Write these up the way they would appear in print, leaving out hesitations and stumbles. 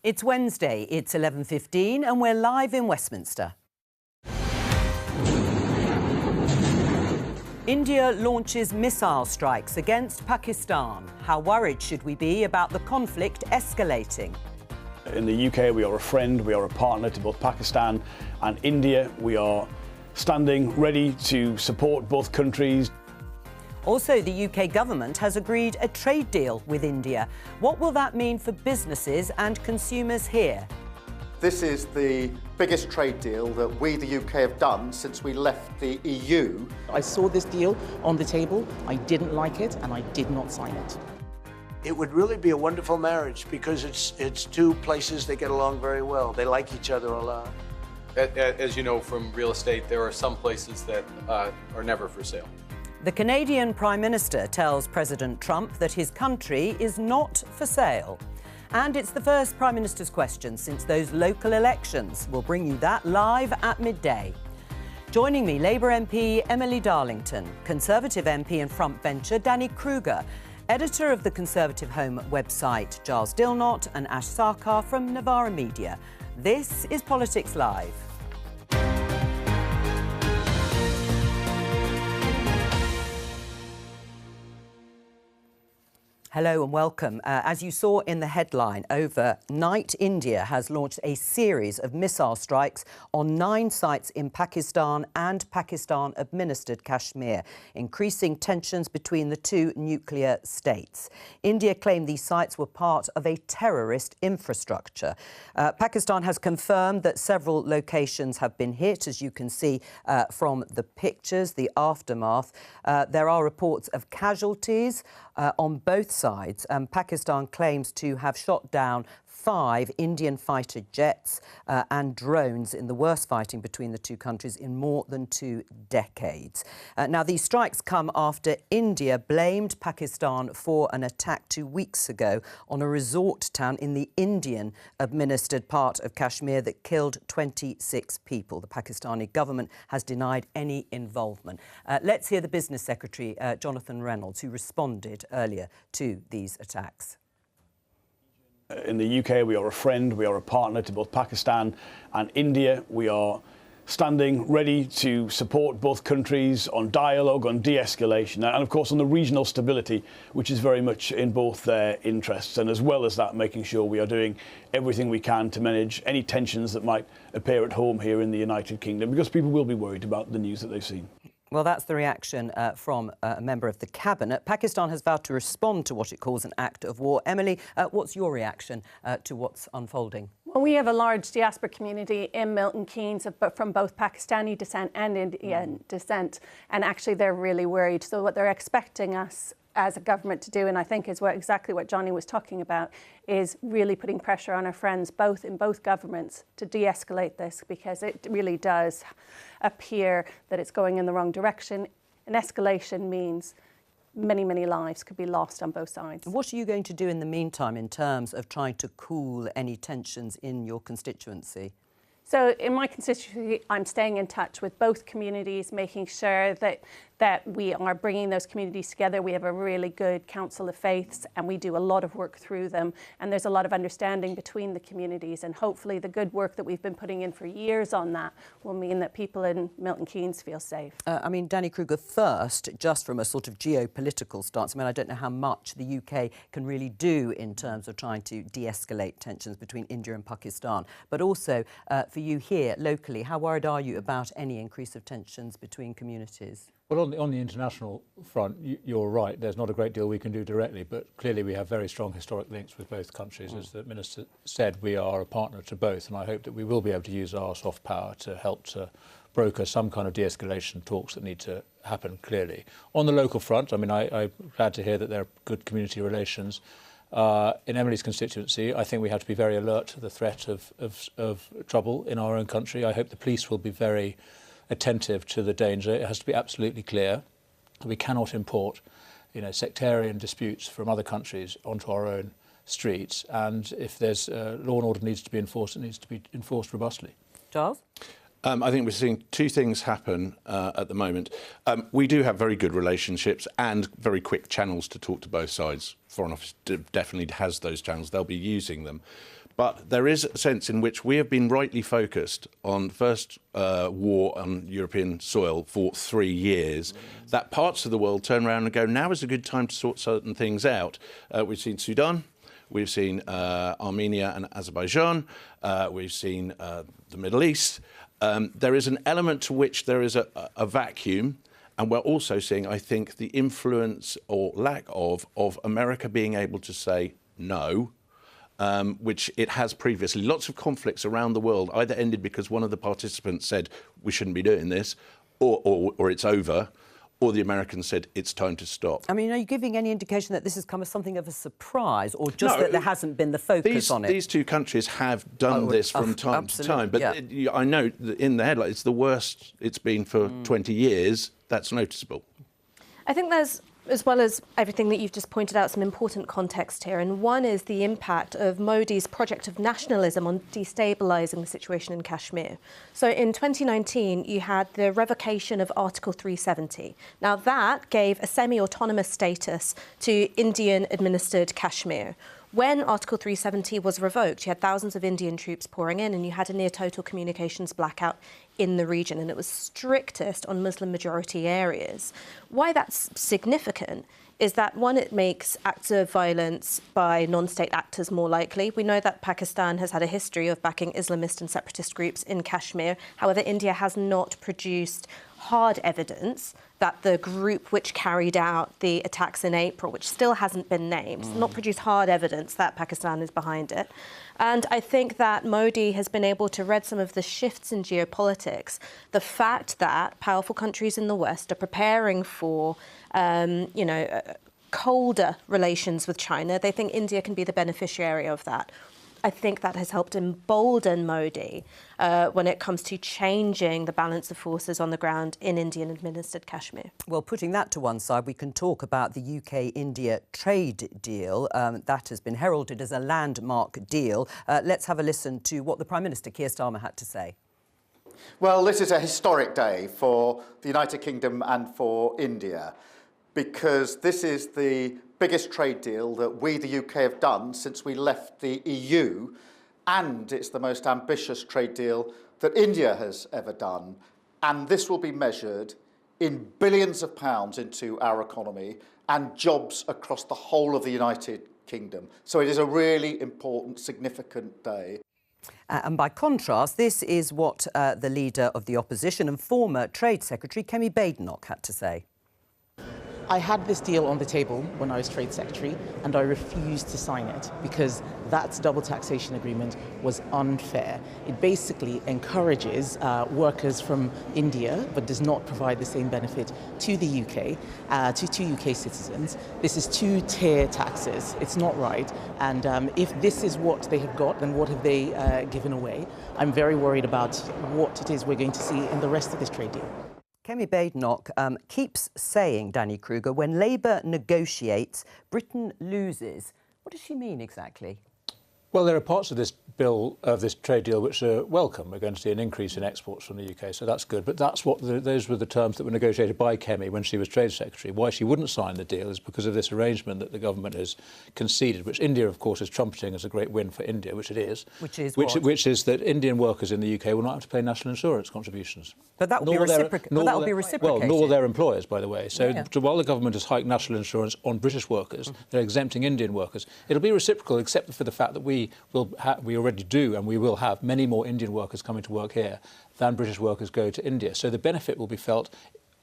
It's Wednesday, it's 11:15 and we're live in Westminster. India launches missile strikes against Pakistan. How worried should we be about the conflict escalating? In the UK, we are a friend, we are a partner to both Pakistan and India. We are standing ready to support both countries. Also, the UK government has agreed a trade deal with India. What will that mean for businesses and consumers here? This is the biggest trade deal that we, the UK, have done since we left the EU. I saw this deal on the table, I didn't like it, and I did not sign it. It would really be a wonderful marriage because it's two places that get along very well. They like each other a lot. As you know from real estate, there are some places that are never for sale. The Canadian Prime Minister tells President Trump that his country is not for sale. And it's the first Prime Minister's question since those local elections. We'll bring you that live at midday. Joining me, Labour MP Emily Darlington, Conservative MP and frontbencher Danny Kruger, editor of the Conservative Home website Giles Dilnot, and Ash Sarkar from Novara Media. This is Politics Live. Hello and welcome. As you saw in the headline, overnight India has launched a series of missile strikes on 9 sites in Pakistan and Pakistan-administered Kashmir, increasing tensions between the two nuclear states. India claimed these sites were part of a terrorist infrastructure. Pakistan has confirmed that several locations have been hit, as you can see from the pictures, the aftermath. There are reports of casualties on both sides. Pakistan claims to have shot down 5 Indian fighter jets and drones in the worst fighting between the two countries in more than 2 decades. Now, these strikes come after India blamed Pakistan for an attack 2 weeks ago on a resort town in the Indian-administered part of Kashmir that killed 26 people. The Pakistani government has denied any involvement. Let's hear the Business Secretary, Jonathan Reynolds, who responded earlier to these attacks. In the UK, we are a friend, we are a partner to both Pakistan and India. We are standing ready to support both countries on dialogue, on de-escalation, and of course on the regional stability, which is very much in both their interests. And as well as that, making sure we are doing everything we can to manage any tensions that might appear at home here in the United Kingdom, because people will be worried about the news that they've seen. Well, that's the reaction from a member of the Cabinet. Pakistan has vowed to respond to what it calls an act of war. Emily, what's your reaction to what's unfolding? Well, we have a large diaspora community in Milton Keynes from both Pakistani descent and Indian descent, and actually they're really worried. So what they're expecting us as a government to do, and I think is exactly what Johnny was talking about, is really putting pressure on our friends in both governments to de-escalate this, because it really does appear that it's going in the wrong direction. An escalation means many, many lives could be lost on both sides. What are you going to do in the meantime in terms of trying to cool any tensions in your constituency? So in my constituency, I'm staying in touch with both communities, making sure that we are bringing those communities together. We have a really good Council of Faiths and we do a lot of work through them. And there's a lot of understanding between the communities. And hopefully the good work that we've been putting in for years on that will mean that people in Milton Keynes feel safe. I mean, Danny Kruger, first, just from a sort of geopolitical stance, I mean, I don't know how much the UK can really do in terms of trying to de-escalate tensions between India and Pakistan. But also, for you here locally, how worried are you about any increase of tensions between communities? Well, on the international front, you're right. There's not a great deal we can do directly, but clearly we have very strong historic links with both countries. As the Minister said, we are a partner to both, and I hope that we will be able to use our soft power to help to broker some kind of de-escalation talks that need to happen clearly. On the local front, I mean, I'm glad to hear that there are good community relations. In Emily's constituency, I think we have to be very alert to the threat of trouble in our own country. I hope the police will be very attentive to the danger. It has to be absolutely clear that we cannot import, sectarian disputes from other countries onto our own streets. And if there's law and order needs to be enforced, it needs to be enforced robustly. Giles? I think we're seeing two things happen at the moment. We do have very good relationships and very quick channels to talk to both sides. Foreign Office definitely has those channels. They'll be using them. But there is a sense in which we have been rightly focused on the first war on European soil for 3 years, that parts of the world turn around and go, now is a good time to sort certain things out. We've seen Sudan. We've seen Armenia and Azerbaijan. We've seen the Middle East. There is an element to which there is a vacuum, and we're also seeing, I think, the influence or lack of America being able to say no, which it has previously. Lots of conflicts around the world either ended because one of the participants said we shouldn't be doing this, or it's over, or the Americans said it's time to stop. I mean, are you giving any indication that this has come as something of a surprise, or just that there hasn't been the focus on it? These two countries have done this from time to time, but I know that in the headline it's the worst it's been for 20 years. That's noticeable. I think there's, as well as everything that you've just pointed out, some important context here. And one is the impact of Modi's project of nationalism on destabilising the situation in Kashmir. So in 2019, you had the revocation of Article 370. Now, that gave a semi-autonomous status to Indian-administered Kashmir. When Article 370 was revoked, you had thousands of Indian troops pouring in, and you had a near-total communications blackout in the region, and it was strictest on Muslim-majority areas. Why that's significant is that, one, it makes acts of violence by non-state actors more likely. We know that Pakistan has had a history of backing Islamist and separatist groups in Kashmir. However, India has not produced hard evidence that the group which carried out the attacks in April, which still hasn't been named, not produced hard evidence that Pakistan is behind it. And I think that Modi has been able to read some of the shifts in geopolitics. The fact that powerful countries in the West are preparing for, colder relations with China, they think India can be the beneficiary of that. I think that has helped embolden Modi when it comes to changing the balance of forces on the ground in Indian-administered Kashmir. Well, putting that to one side, we can talk about the UK-India trade deal. That has been heralded as a landmark deal. Let's have a listen to what the Prime Minister, Keir Starmer, had to say. Well, this is a historic day for the United Kingdom and for India, because this is the biggest trade deal that we, the UK, have done since we left the EU, and it's the most ambitious trade deal that India has ever done. And this will be measured in billions of pounds into our economy and jobs across the whole of the United Kingdom. So it is a really important, significant day. And by contrast, this is what the leader of the opposition and former Trade Secretary, Kemi Badenoch, had to say. I had this deal on the table when I was Trade Secretary, and I refused to sign it because that double taxation agreement was unfair. It basically encourages workers from India, but does not provide the same benefit to the UK, to UK citizens. This is two-tier taxes. It's not right. And if this is what they have got, then what have they given away? I'm very worried about what it is we're going to see in the rest of this trade deal. Kemi Badenoch keeps saying, Danny Kruger, when Labour negotiates, Britain loses. What does she mean exactly? Well, there are parts of this bill, of this trade deal, which are welcome. We're going to see an increase in exports from the UK, so that's good. But that's what those were the terms that were negotiated by Kemi when she was Trade Secretary. Why she wouldn't sign the deal is because of this arrangement that the government has conceded, which India, of course, is trumpeting as a great win for India, which it is. Which is what? Which is that Indian workers in the UK will not have to pay national insurance contributions. But that will be reciprocated. Well, nor will their employers, by the way. So while the government has hiked national insurance on British workers, they're exempting Indian workers. It'll be reciprocal, except for the fact that we already do, and we will have many more Indian workers coming to work here than British workers go to India. So the benefit will be felt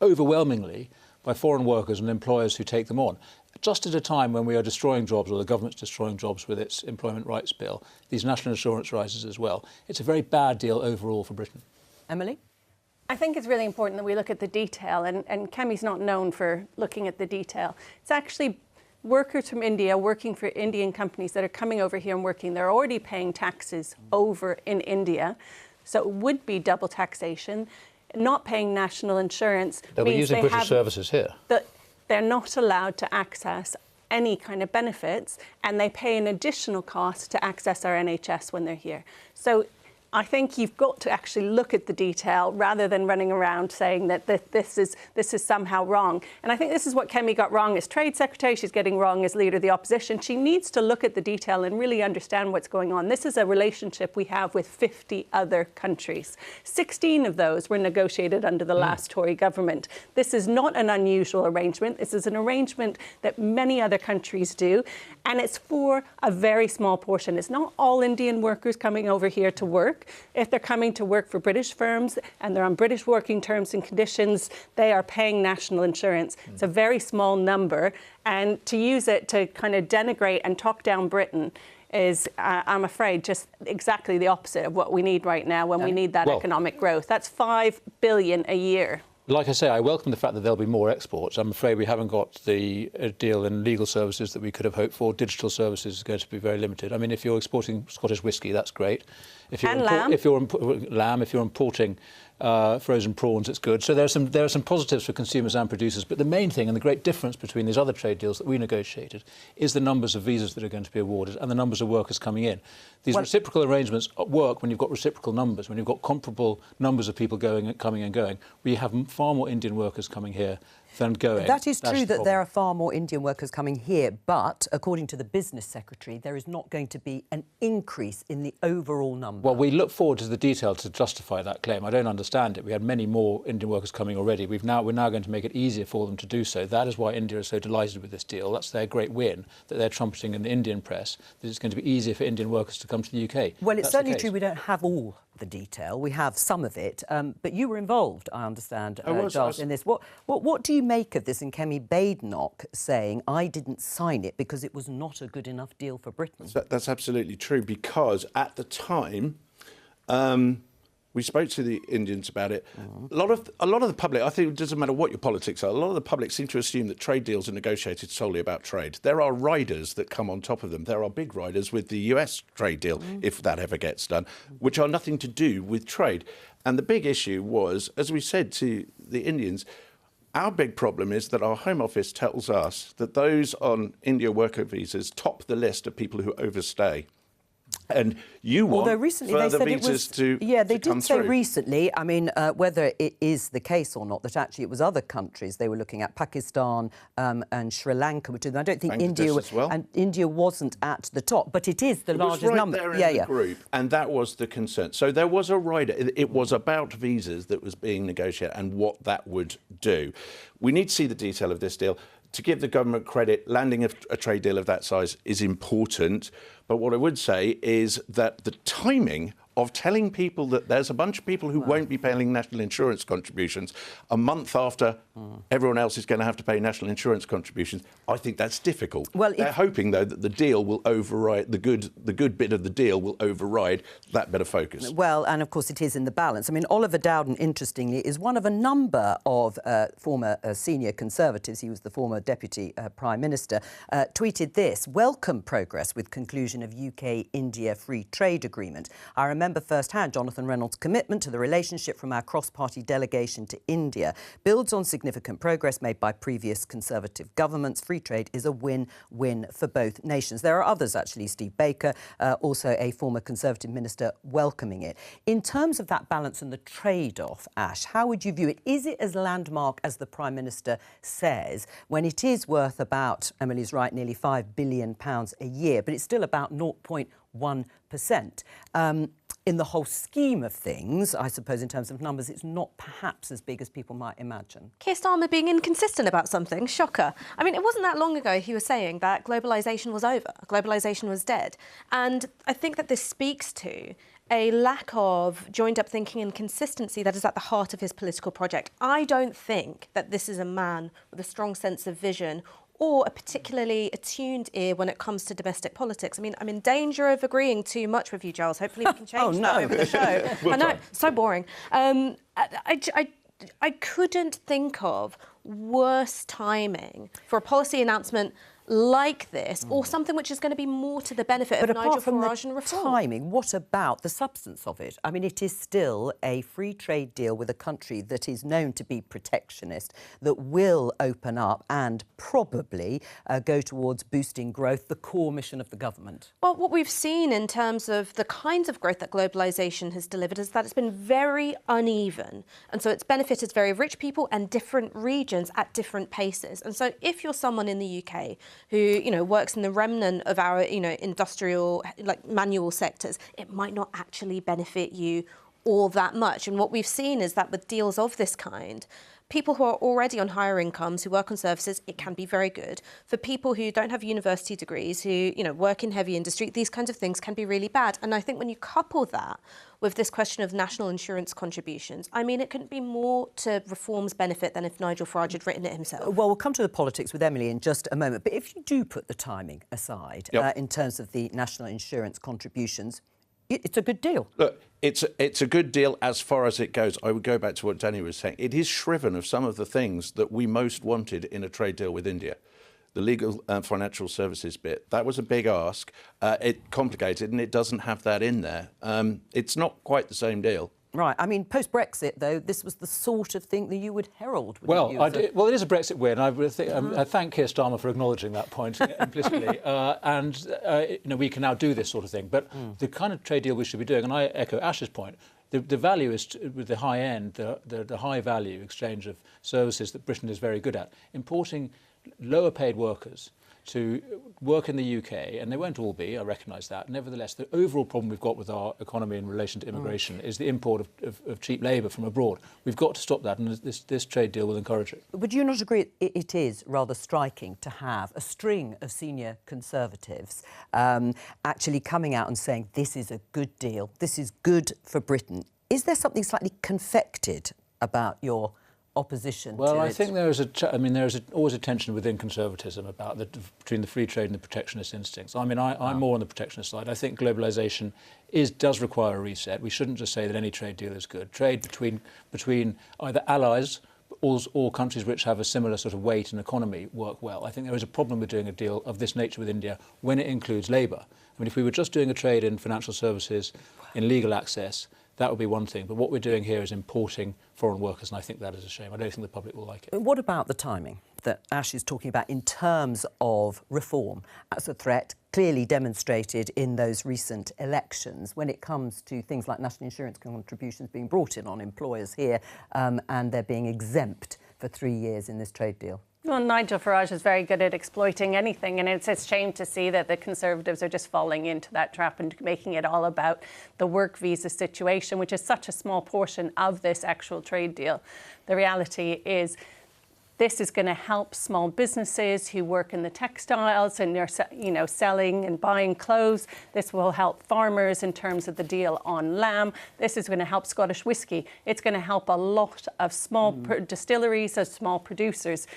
overwhelmingly by foreign workers and employers who take them on. Just at a time when we are destroying jobs, or the government's destroying jobs with its employment rights bill, these national insurance rises as well. It's a very bad deal overall for Britain. Emily? I think it's really important that we look at the detail, and Kemi's not known for looking at the detail. It's actually workers from India working for Indian companies that are coming over here and working. They're already paying taxes over in India, so it would be double taxation. Not paying national insurance They'll be using British services here. They're not allowed to access any kind of benefits, and they pay an additional cost to access our NHS when they're here. So I think you've got to actually look at the detail rather than running around saying that this is somehow wrong. And I think this is what Kemi got wrong as Trade Secretary. She's getting wrong as Leader of the Opposition. She needs to look at the detail and really understand what's going on. This is a relationship we have with 50 other countries. 16 of those were negotiated under the last Tory government. This is not an unusual arrangement. This is an arrangement that many other countries do, and it's for a very small portion. It's not all Indian workers coming over here to work. If they're coming to work for British firms and they're on British working terms and conditions, they are paying national insurance. It's a very small number, and to use it to kind of denigrate and talk down Britain is, I'm afraid, just exactly the opposite of what we need right now when we need that economic growth. That's $5 billion a year. Like I say, I welcome the fact that there'll be more exports. I'm afraid we haven't got the deal in legal services that we could have hoped for. Digital services is going to be very limited. I mean, if you're exporting Scottish whisky, that's great. If you're lamb. If you're importing frozen prawns, it's good. So there are some positives for consumers and producers. But the main thing and the great difference between these other trade deals that we negotiated is the numbers of visas that are going to be awarded and the numbers of workers coming in. These reciprocal arrangements work when you've got reciprocal numbers, when you've got comparable numbers of people coming and going. We have far more Indian workers coming here than going. That is true that there are far more Indian workers coming here, but according to the Business Secretary, there is not going to be an increase in the overall number. Well, we look forward to the detail to justify that claim. I don't understand it. We had many more Indian workers coming already. We're now going to make it easier for them to do so. That is why India is so delighted with this deal. That's their great win that they're trumpeting in the Indian press, that it's going to be easier for Indian workers to come to the UK. Well, it's certainly true we don't have all the detail. We have some of it, but you were involved, I understand, Giles, in this. What do you make of this, and Kemi Badenoch saying, I didn't sign it because it was not a good enough deal for Britain? That's absolutely true, because at the time, we spoke to the Indians about it. A lot of the public, I think it doesn't matter what your politics are, a lot of the public seem to assume that trade deals are negotiated solely about trade. There are riders that come on top of them. There are big riders with the US trade deal, if that ever gets done, which are nothing to do with trade. And the big issue was, as we said to the Indians, our big problem is that our Home Office tells us that those on India worker visas top the list of people who overstay. And you want further visas to Yeah, they did say through. recently, I mean, whether it is the case or not, that actually it was other countries they were looking at, Pakistan and Sri Lanka, which I don't think India wasn't at the top, but it is the largest number. There in the group, and that was the concern. So there was a rider. It was about visas that was being negotiated and what that would do. We need to see the detail of this deal. To give the government credit, landing a trade deal of that size is important. But what I would say is that the timing of telling people that there's a bunch of people who won't be paying national insurance contributions a month after everyone else is going to have to pay national insurance contributions, I think that's difficult. Well, they're hoping, though, that the deal will override, the good bit of the deal will override that bit of focus. Well, and of course it is in the balance. I mean, Oliver Dowden, interestingly, is one of a number of former senior Conservatives. He was the former Deputy Prime Minister, tweeted this: welcome progress with conclusion of UK-India free trade agreement. I remember firsthand Jonathan Reynolds' commitment to the relationship from our cross-party delegation to India builds on significant progress made by previous Conservative governments. Free trade is a win-win for both nations. There are others, actually. Steve Baker, also a former Conservative minister, welcoming it. In terms of that balance and the trade-off, Ash, how would you view it? Is it as landmark as the Prime Minister says, when it is worth about, Emily's right, nearly £5 billion a year, but it's still about 0.1%? In the whole scheme of things, I suppose in terms of numbers, it's not perhaps as big as people might imagine. Keir Starmer being inconsistent about something, shocker. I mean, it wasn't that long ago he was saying that globalisation was over, globalisation was dead. And I think that this speaks to a lack of joined-up thinking and consistency that is at the heart of his political project. I don't think that this is a man with a strong sense of vision or a particularly attuned ear when it comes to domestic politics. I mean, I'm in danger of agreeing too much with you, Giles. Hopefully we can change that over the show. I know, so boring. I couldn't think of worse timing for a policy announcement like this, or something which is going to be more to the benefit But of Nigel apart from Farage the and reform? timing, what about the substance of it? I mean, it is still a free trade deal with a country that is known to be protectionist, that will open up and probably go towards boosting growth, the core mission of the government. Well, what we've seen in terms of the kinds of growth that globalisation has delivered is that it's been very uneven. And so it's benefited very rich people and different regions at different paces. And so if you're someone in the UK who, you know, works in the remnant of our, you know, industrial, like manual sectors, it might not actually benefit you all that much. And what we've seen is that with deals of this kind, people who are already on higher incomes, who work on services, it can be very good. For people who don't have university degrees, who, you know, work in heavy industry, these kinds of things can be really bad. And I think when you couple that with this question of national insurance contributions, I mean, it couldn't be more to reform's benefit than if Nigel Farage had written it himself. Well, we'll come to the politics with Emily in just a moment. But if you do put the timing aside, in terms of the national insurance contributions, it's a good deal. Look, it's a good deal as far as it goes. I would go back to what Danny was saying. It is shriven of some of the things that we most wanted in a trade deal with India. The legal and financial services bit, that was a big ask. It complicated, and it doesn't have that in there. It's not quite the same deal. Right. I mean, post-Brexit, though, this was the sort of thing that you would herald. Well, well, it is a Brexit win. I thank Keir Starmer for acknowledging that point implicitly. You know, we can now do this sort of thing. But the kind of trade deal we should be doing, and I echo Ash's point, the value is with the high end, the high value exchange of services that Britain is very good at. Importing lower paid workers to work in the UK, and they won't all be, I recognise that. Nevertheless, the overall problem we've got with our economy in relation to immigration is the import of cheap labour from abroad. We've got to stop that, and this trade deal will encourage it. Would you not agree it is rather striking to have a string of senior Conservatives actually coming out and saying this is a good deal, this is good for Britain? Is there something slightly confected about your opposition? Well, to I it? think there is always a tension within conservatism about between the free trade and the protectionist instincts. I mean, I'm more on the protectionist side. I think globalisation does require a reset. We shouldn't just say that any trade deal is good. Trade between either allies or countries which have a similar sort of weight and economy work well. I think there is a problem with doing a deal of this nature with India when it includes labour. I mean, if we were just doing a trade in financial services, in legal access, that would be one thing. But what we're doing here is importing foreign workers, and I think that is a shame. I don't think the public will like it. What about the timing that Ash is talking about in terms of reform as a threat, clearly demonstrated in those recent elections when it comes to things like national insurance contributions being brought in on employers here and they're being exempt for 3 years in this trade deal? Well, Nigel Farage is very good at exploiting anything, and it's a shame to see that the Conservatives are just falling into that trap and making it all about the work visa situation, which is such a small portion of this actual trade deal. The reality is this is going to help small businesses who work in the textiles and they're, you know, selling and buying clothes. This will help farmers in terms of the deal on lamb. This is going to help Scottish whisky. It's going to help a lot of small distilleries, of small producers.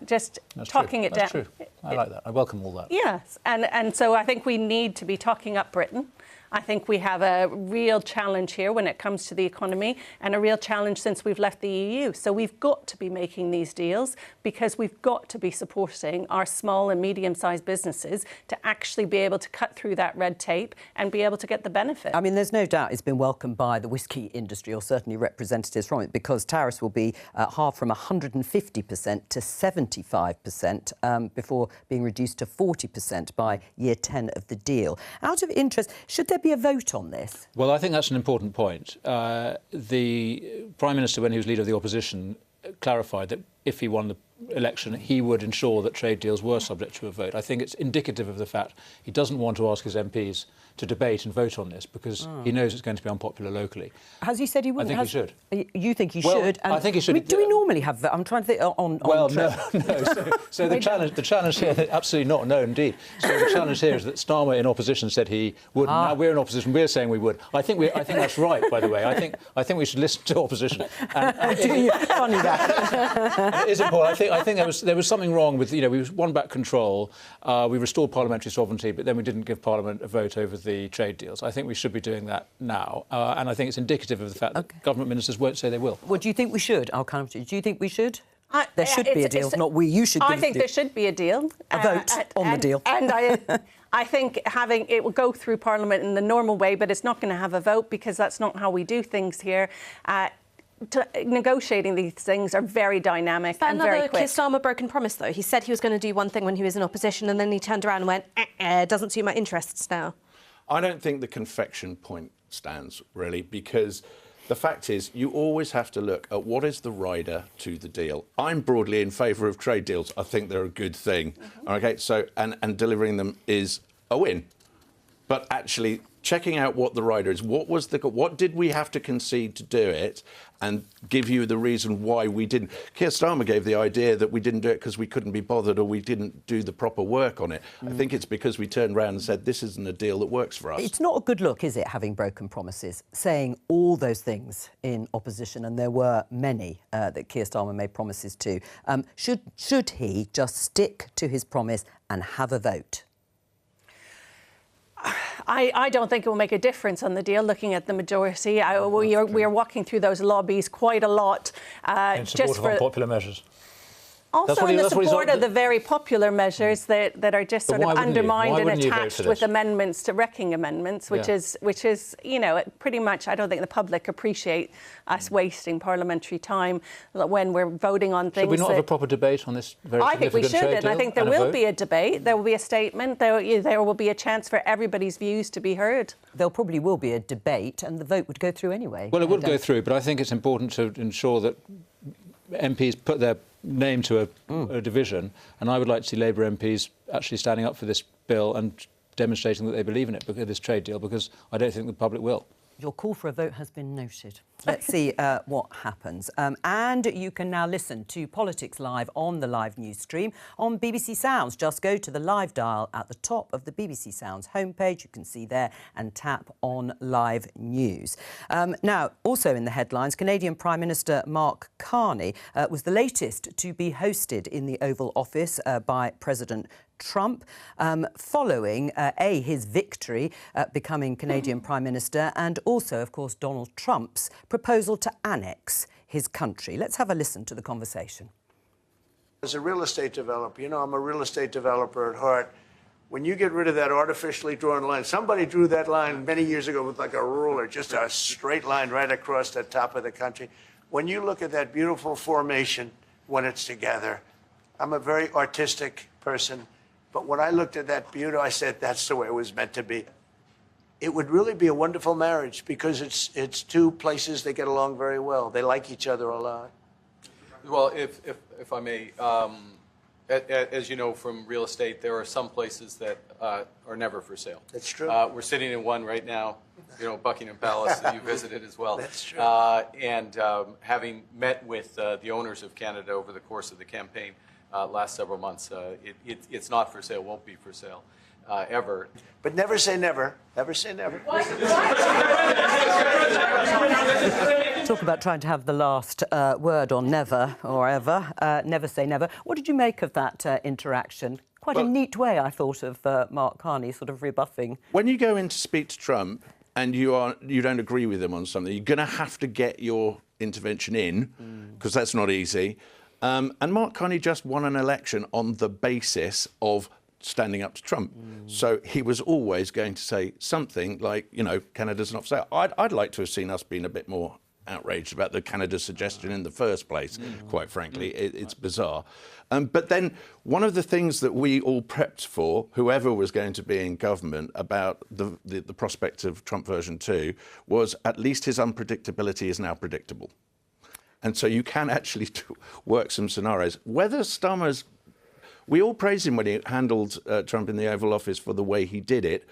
Just That's talking true. it That's down. True. I like that. I welcome all that. Yes, and so I think we need to be talking up Britain. I think we have a real challenge here when it comes to the economy, and a real challenge since we've left the EU. So we've got to be making these deals because we've got to be supporting our small and medium-sized businesses to actually be able to cut through that red tape and be able to get the benefit. I mean, there's no doubt it's been welcomed by the whisky industry, or certainly representatives from it, because tariffs will be halved from 150% to 75% before being reduced to 40% by year 10 of the deal. Out of interest, should there be a vote on this? Well, I think that's an important point. The Prime Minister, when he was leader of the opposition, clarified that if he won the election, he would ensure that trade deals were subject to a vote. I think it's indicative of the fact he doesn't want to ask his MPs to debate and vote on this because he knows it's going to be unpopular locally. Has he said he wouldn't? I think he should. You think he Well, should? I think he should. I mean, do we normally have that? I'm trying to think on well, trade. no. So the challenge here, absolutely not. No, indeed. So the challenge here is that Starmer in opposition said he wouldn't. Now we're in opposition. We're saying we would. I think that's right. By the way, I think we should listen to opposition. Funny that. It is important. I think there was something wrong with, you know, we won back control, we restored parliamentary sovereignty, but then we didn't give Parliament a vote over the trade deals. I think we should be doing that now, and I think it's indicative of the fact that government ministers won't say they will. Well, do you think we should? I'll come to you. Do you think we should? There should be a deal, not we. You should. I think there should be a deal. A vote on the deal. And I think it will go through Parliament in the normal way, but it's not going to have a vote because that's not how we do things here. Negotiating these things are very dynamic and very quick. Keir Starmer broken promise, though. He said he was going to do one thing when he was in opposition, and then he turned around and went, doesn't suit my interests now. I don't think the confection point stands, really, because the fact is you always have to look at what is the rider to the deal. I'm broadly in favour of trade deals. I think they're a good thing. OK, so and delivering them is a win. But actually checking out what the rider is, what did we have to concede to do it, and give you the reason why we didn't. Keir Starmer gave the idea that we didn't do it because we couldn't be bothered or we didn't do the proper work on it. I think it's because we turned around and said this isn't a deal that works for us. It's not a good look, is it, having broken promises, saying all those things in opposition, and there were many that Keir Starmer made promises to. Should he just stick to his promise and have a vote? I don't think it will make a difference on the deal, looking at the majority. We are walking through those lobbies quite a lot. In support of unpopular measures. Also in the support of the very popular measures that are just sort of undermined and attached with amendments to wrecking amendments, which is, you know, pretty much, I don't think the public appreciate us wasting parliamentary time when we're voting on things. Should we not have a proper debate on this very significant trade deal? I think we should, and I think there will be a debate, there will be a statement, there will be a chance for everybody's views to be heard. There probably will be a debate and the vote would go through anyway. Well, it would go through, but I think it's important to ensure that MPs put their name to a division, and I would like to see Labour MPs actually standing up for this bill and demonstrating that they believe in it, this trade deal, because I don't think the public will. Your call for a vote has been noted. Let's see what happens. And you can now listen to Politics Live on the live news stream on BBC Sounds. Just go to the live dial at the top of the BBC Sounds homepage. You can see there and tap on live news. Now, also in the headlines, Canadian Prime Minister Mark Carney was the latest to be hosted in the Oval Office by President Trump, following his victory becoming Canadian Prime Minister, and also, of course, Donald Trump's proposal to annex his country. Let's have a listen to the conversation. As a real estate developer, you know, I'm a real estate developer at heart. When you get rid of that artificially drawn line, somebody drew that line many years ago with like a ruler, just a straight line right across the top of the country. When you look at that beautiful formation when it's together, I'm a very artistic person. But when I looked at that beauty, I said, that's the way it was meant to be. It would really be a wonderful marriage because it's two places that get along very well. They like each other a lot. Well, if I may, as you know from real estate, there are some places that are never for sale. That's true. We're sitting in one right now, you know, Buckingham Palace that you visited as well. That's true. And having met with the owners of Canada over the course of the campaign last several months, it's not for sale, won't be for sale ever. But never say never. Never say never. Talk about trying to have the last word on never or ever. Never say never. What did you make of that interaction? Quite a neat way, I thought, of Mark Carney sort of rebuffing. When you go in to speak to Trump and you don't agree with him on something, you're going to have to get your intervention in, because that's not easy. And Mark Carney just won an election on the basis of standing up to Trump. So he was always going to say something like, you know, Canada's not for sale. I'd like to have seen us being a bit more outraged about the Canada suggestion in the first place, quite frankly. It's bizarre. But then one of the things that we all prepped for, whoever was going to be in government, about the prospect of Trump version 2, was at least his unpredictability is now predictable. And so you can actually work some scenarios. Whether Starmer's... We all praised him when he handled Trump in the Oval Office for the way he did it.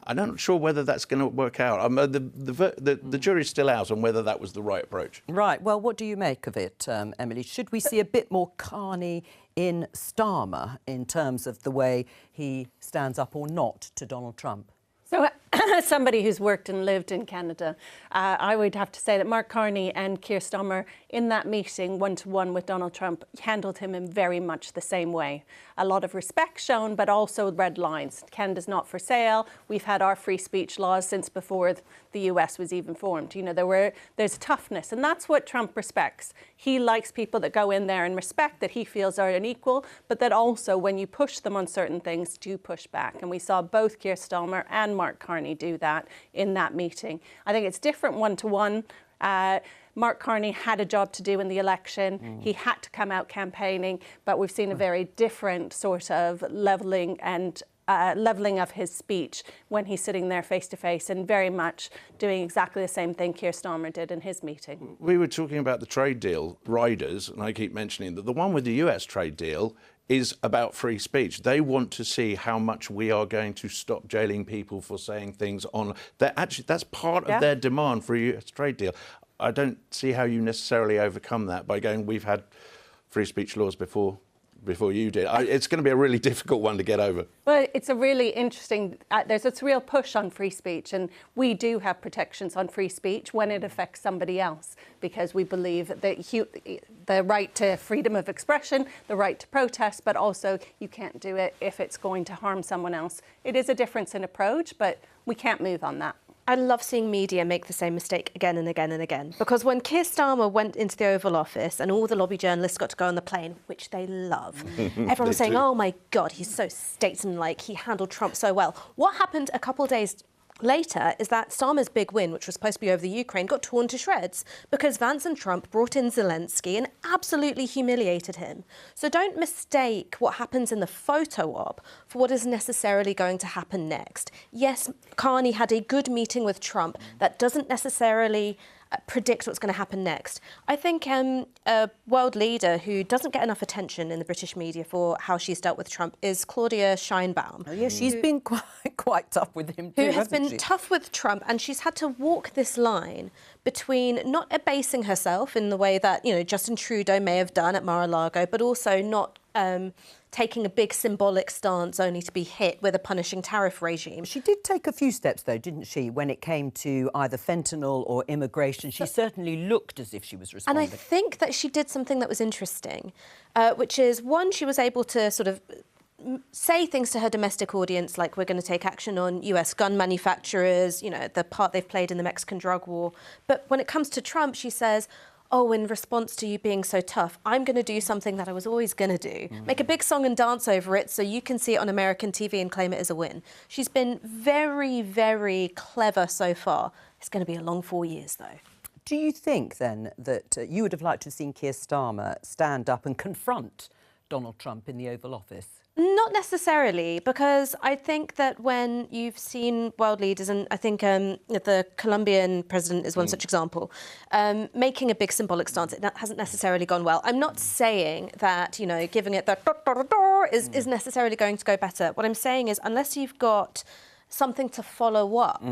I'm not sure whether that's going to work out. The jury's still out on whether that was the right approach. Right. Well, what do you make of it, Emily? Should we see a bit more Carney in Starmer in terms of the way he stands up or not to Donald Trump? So as somebody who's worked and lived in Canada, I would have to say that Mark Carney and Keir Starmer in that meeting one-to-one with Donald Trump handled him in very much the same way. A lot of respect shown, but also red lines. Canada's not for sale. We've had our free speech laws since before the US was even formed. You know, there's toughness, and that's what Trump respects. He likes people that go in there and respect that he feels are unequal, but that also when you push them on certain things, do push back. And we saw both Keir Starmer and Mark Carney do that in that meeting. I think it's different one-to-one. Mark Carney had a job to do in the election. He had to come out campaigning, but we've seen a very different sort of levelling of his speech when he's sitting there face to face, and very much doing exactly the same thing Keir Starmer did in his meeting. We were talking about the trade deal riders, and I keep mentioning that the one with the US trade deal is about free speech. They want to see how much we are going to stop jailing people for saying things on. That's part of their demand for a US trade deal. I don't see how you necessarily overcome that by going, we've had free speech laws before you did. It's going to be a really difficult one to get over. Well, it's a really interesting, there's this real push on free speech, and we do have protections on free speech when it affects somebody else, because we believe that the right to freedom of expression, the right to protest, but also you can't do it if it's going to harm someone else. It is a difference in approach, but we can't move on that. I love seeing media make the same mistake again and again and again. Because when Keir Starmer went into the Oval Office and all the lobby journalists got to go on the plane, which they love, everyone was saying, oh my God, he's so statesmanlike, he handled Trump so well. What happened a couple of days later is that Starmer's big win, which was supposed to be over the Ukraine, got torn to shreds because Vance and Trump brought in Zelensky and absolutely humiliated him. So don't mistake what happens in the photo op for what is necessarily going to happen next. Yes, Carney had a good meeting with Trump. That doesn't necessarily predict what's going to happen next. I think a world leader who doesn't get enough attention in the British media for how she's dealt with Trump is Claudia Scheinbaum. Oh, yes, she's been quite tough with him too, who has been tough with Trump, and she's had to walk this line between not abasing herself in the way that, you know, Justin Trudeau may have done at Mar-a-Lago, but also not taking a big symbolic stance only to be hit with a punishing tariff regime. She did take a few steps, though, didn't she, when it came to either fentanyl or immigration? She certainly looked as if she was responding. And I think that she did something that was interesting, which is, one, she was able to sort of say things to her domestic audience, like we're going to take action on US gun manufacturers, you know, the part they've played in the Mexican drug war. But when it comes to Trump, she says, oh, in response to you being so tough, I'm going to do something that I was always going to do. Make a big song and dance over it so you can see it on American TV and claim it as a win. She's been very, very clever so far. It's going to be a long 4 years, though. Do you think, then, that you would have liked to have seen Keir Starmer stand up and confront Donald Trump in the Oval Office? Not necessarily, because I think that when you've seen world leaders, and I think the Colombian president is one such example, making a big symbolic stance, it hasn't necessarily gone well. I'm not saying that, you know, giving it the is necessarily going to go better. What I'm saying is, unless you've got something to follow up,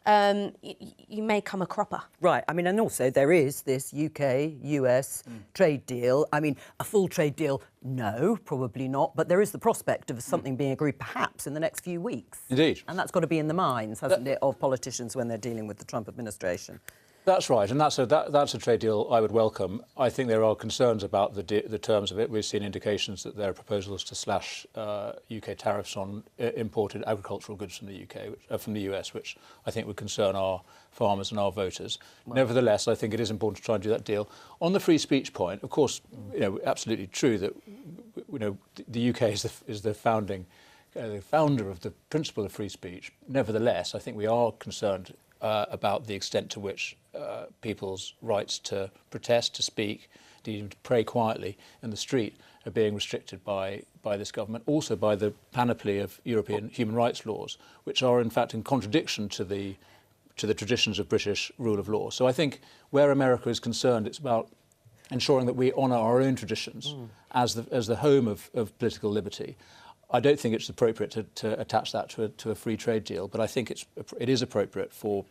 you may come a cropper. Right. I mean, and also there is this UK-US trade deal. I mean, a full trade deal, no, probably not. But there is the prospect of something being agreed perhaps in the next few weeks. Indeed. And that's got to be in the minds, hasn't it, of politicians when they're dealing with the Trump administration. That's right, and that's a trade deal I would welcome. I think there are concerns about the terms of it. We've seen indications that there are proposals to slash UK tariffs on imported agricultural goods from the UK, from the US, which I think would concern our farmers and our voters. Well, nevertheless, I think it is important to try and do that deal. On the free speech point, of course, you know, absolutely true that, you know, the UK is the founding, the founder of the principle of free speech. Nevertheless, I think we are concerned about the extent to which people's rights to protest, to speak, to even to pray quietly in the street are being restricted by this government, also by the panoply of European human rights laws, which are in fact in contradiction to the traditions of British rule of law. So I think where America is concerned, it's about ensuring that we honour our own traditions as the home of political liberty. I don't think it's appropriate to attach that to a free trade deal, but I think it is appropriate for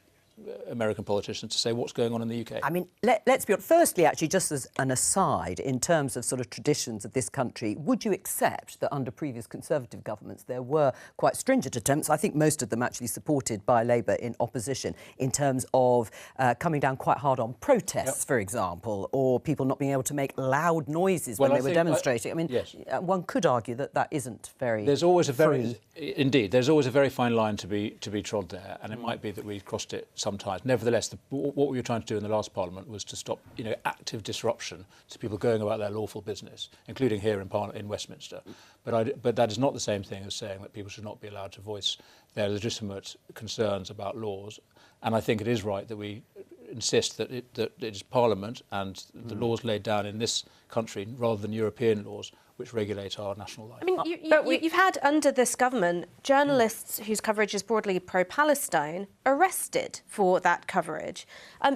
American politicians to say what's going on in the UK. I mean, let's be honest. Firstly, actually, just as an aside, in terms of sort of traditions of this country, would you accept that under previous Conservative governments there were quite stringent attempts, I think most of them actually supported by Labour in opposition, in terms of coming down quite hard on protests, for example, or people not being able to make loud noises when they were demonstrating? I mean, yes. One could argue that that isn't very... There's always a very... Indeed, there's always a very fine line to be trod there, and it might be that we crossed it sometimes. Nevertheless, what we were trying to do in the last Parliament was to stop, active disruption to people going about their lawful business, including here in Westminster. But that is not the same thing as saying that people should not be allowed to voice their legitimate concerns about laws. And I think it is right that we insist that it is Parliament and the laws laid down in this country, rather than European laws, which regulate our national life. I mean, you've had under this government journalists whose coverage is broadly pro-Palestine arrested for that coverage.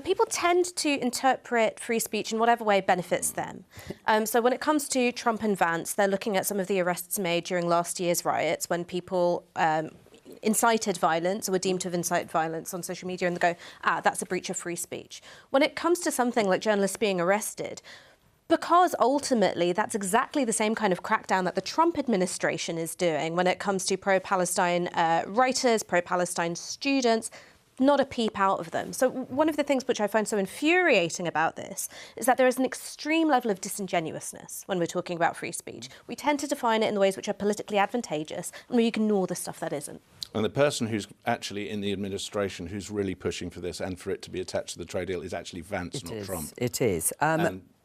People tend to interpret free speech in whatever way benefits them. So when it comes to Trump and Vance, they're looking at some of the arrests made during last year's riots when people incited violence or were deemed to have incited violence on social media, and they go, that's a breach of free speech. When it comes to something like journalists being arrested, because ultimately that's exactly the same kind of crackdown that the Trump administration is doing when it comes to pro-Palestine writers, pro-Palestine students, not a peep out of them. So one of the things which I find so infuriating about this is that there is an extreme level of disingenuousness when we're talking about free speech. We tend to define it in the ways which are politically advantageous, and we ignore the stuff that isn't. And the person who's actually in the administration who's really pushing for this and for it to be attached to the trade deal is actually Vance, not Trump. It is.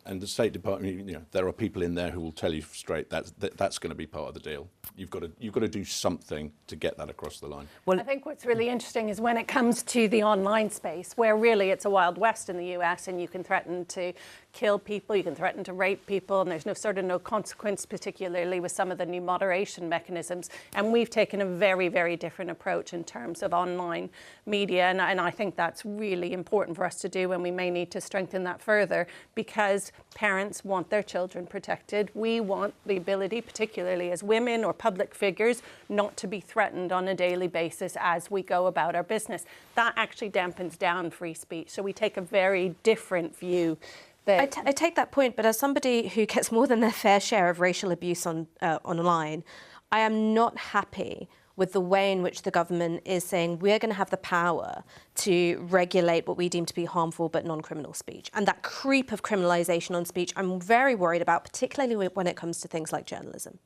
And the State Department, there are people in there who will tell you straight that's going to be part of the deal. You've got to do something to get that across the line. Well, I think what's really interesting is when it comes to the online space, where really it's a Wild West in the US, and you can threaten to kill people, you can threaten to rape people, and there's no consequence, particularly with some of the new moderation mechanisms. And we've taken a very, very different approach in terms of online media, and I think that's really important for us to do, and we may need to strengthen that further, because parents want their children protected. We want the ability, particularly as women or public figures, not to be threatened on a daily basis as we go about our business. That actually dampens down free speech. So we take a very different view. I take that point, but as somebody who gets more than their fair share of racial abuse online, I am not happy with the way in which the government is saying we're going to have the power to regulate what we deem to be harmful but non-criminal speech. And that creep of criminalisation on speech I'm very worried about, particularly when it comes to things like journalism.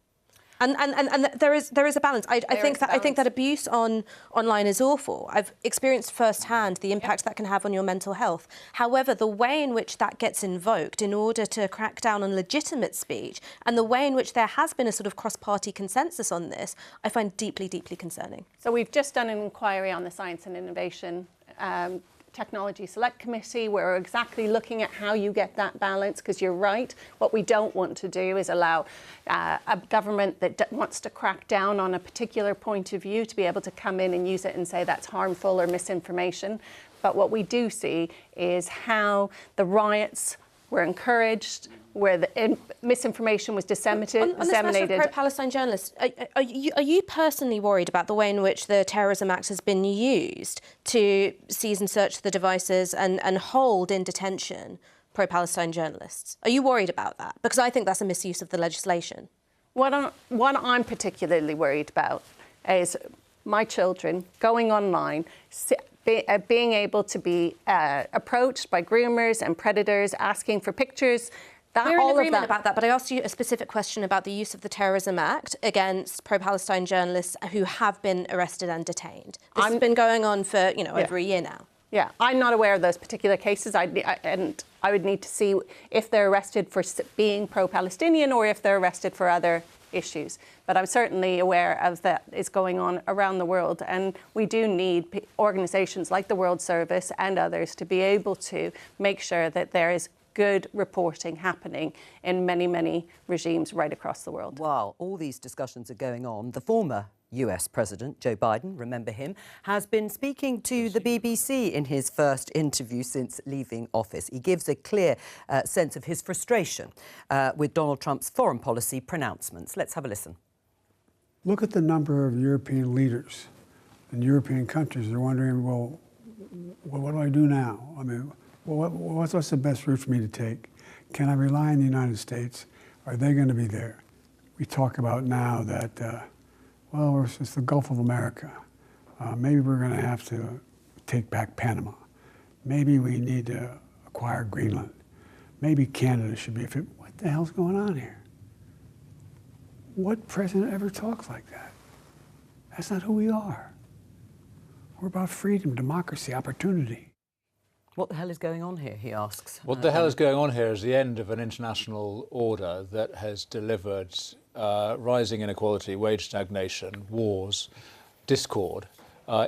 And there is a balance. I think that abuse online is awful. I've experienced firsthand the impact that can have on your mental health. However, the way in which that gets invoked in order to crack down on legitimate speech, and the way in which there has been a sort of cross-party consensus on this, I find deeply, deeply concerning. So we've just done an inquiry on the Science and Innovation Technology Select Committee. We're exactly looking at how you get that balance, because you're right. What we don't want to do is allow a government that wants to crack down on a particular point of view to be able to come in and use it and say that's harmful or misinformation. But what we do see is how the riots were encouraged, where the misinformation was disseminated. On this pro-Palestine journalists, are you personally worried about the way in which the Terrorism Act has been used to seize and search the devices and hold in detention pro-Palestine journalists? Are you worried about that? Because I think that's a misuse of the legislation. What I'm particularly worried about is my children going online, being able to be approached by groomers and predators, asking for pictures. We're in agreement about that, but I asked you a specific question about the use of the Terrorism Act against pro-Palestine journalists who have been arrested and detained. This has been going on for, over a year now. Yeah, I'm not aware of those particular cases, and I would need to see if they're arrested for being pro-Palestinian or if they're arrested for other issues. But I'm certainly aware of that is going on around the world, and we do need organisations like the World Service and others to be able to make sure that there is good reporting happening in many, many regimes right across the world. While all these discussions are going on, the former US President, Joe Biden, remember him, has been speaking to the BBC in his first interview since leaving office. He gives a clear sense of his frustration with Donald Trump's foreign policy pronouncements. Let's have a listen. Look at the number of European leaders and European countries. They're wondering, well, well, what do I do now? I mean, what's the best route for me to take? Can I rely on the United States? Are they going to be there? We talk about now that, well, it's the Gulf of America. Maybe we're going to have to take back Panama. Maybe we need to acquire Greenland. Maybe Canada should be. What the hell's going on here? What president ever talks like that? That's not who we are. We're about freedom, democracy, opportunity. What the hell is going on here, he asks. What the hell is going on here is the end of an international order that has delivered rising inequality, wage stagnation, wars, discord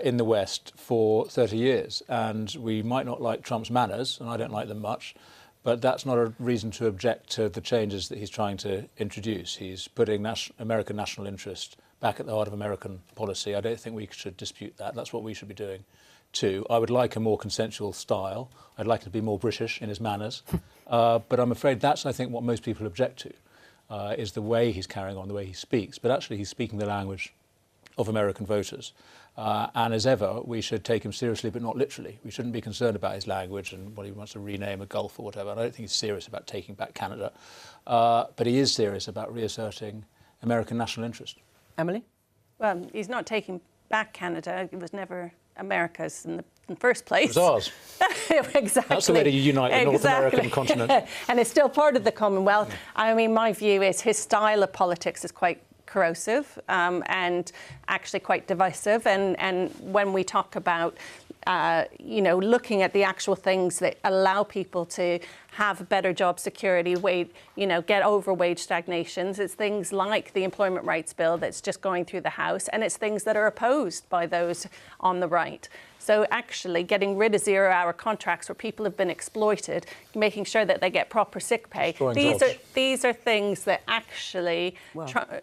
in the West for 30 years. And we might not like Trump's manners, and I don't like them much, but that's not a reason to object to the changes that he's trying to introduce. He's putting American national interest back at the heart of American policy. I don't think we should dispute that. That's what we should be doing too. I would like a more consensual style. I'd like it to be more British in his manners. But I'm afraid that's, I think, what most people object to, is the way he's carrying on, the way he speaks. But actually, he's speaking the language of American voters. And as ever, we should take him seriously, but not literally. We shouldn't be concerned about his language and what he wants to rename a Gulf or whatever. And I don't think he's serious about taking back Canada. But he is serious about reasserting American national interest. Emily? Well, he's not taking back Canada. It was never America's in the first place. It was ours. Exactly. That's the way to unite the North American continent. And it's still part of the Commonwealth. I mean, my view is his style of politics is quite corrosive and actually quite divisive. And when we talk about, looking at the actual things that allow people to have better job security, get over wage stagnations, it's things like the Employment Rights Bill that's just going through the House, and it's things that are opposed by those on the right. So actually getting rid of zero-hour contracts where people have been exploited, making sure that they get proper sick pay, these are things that actually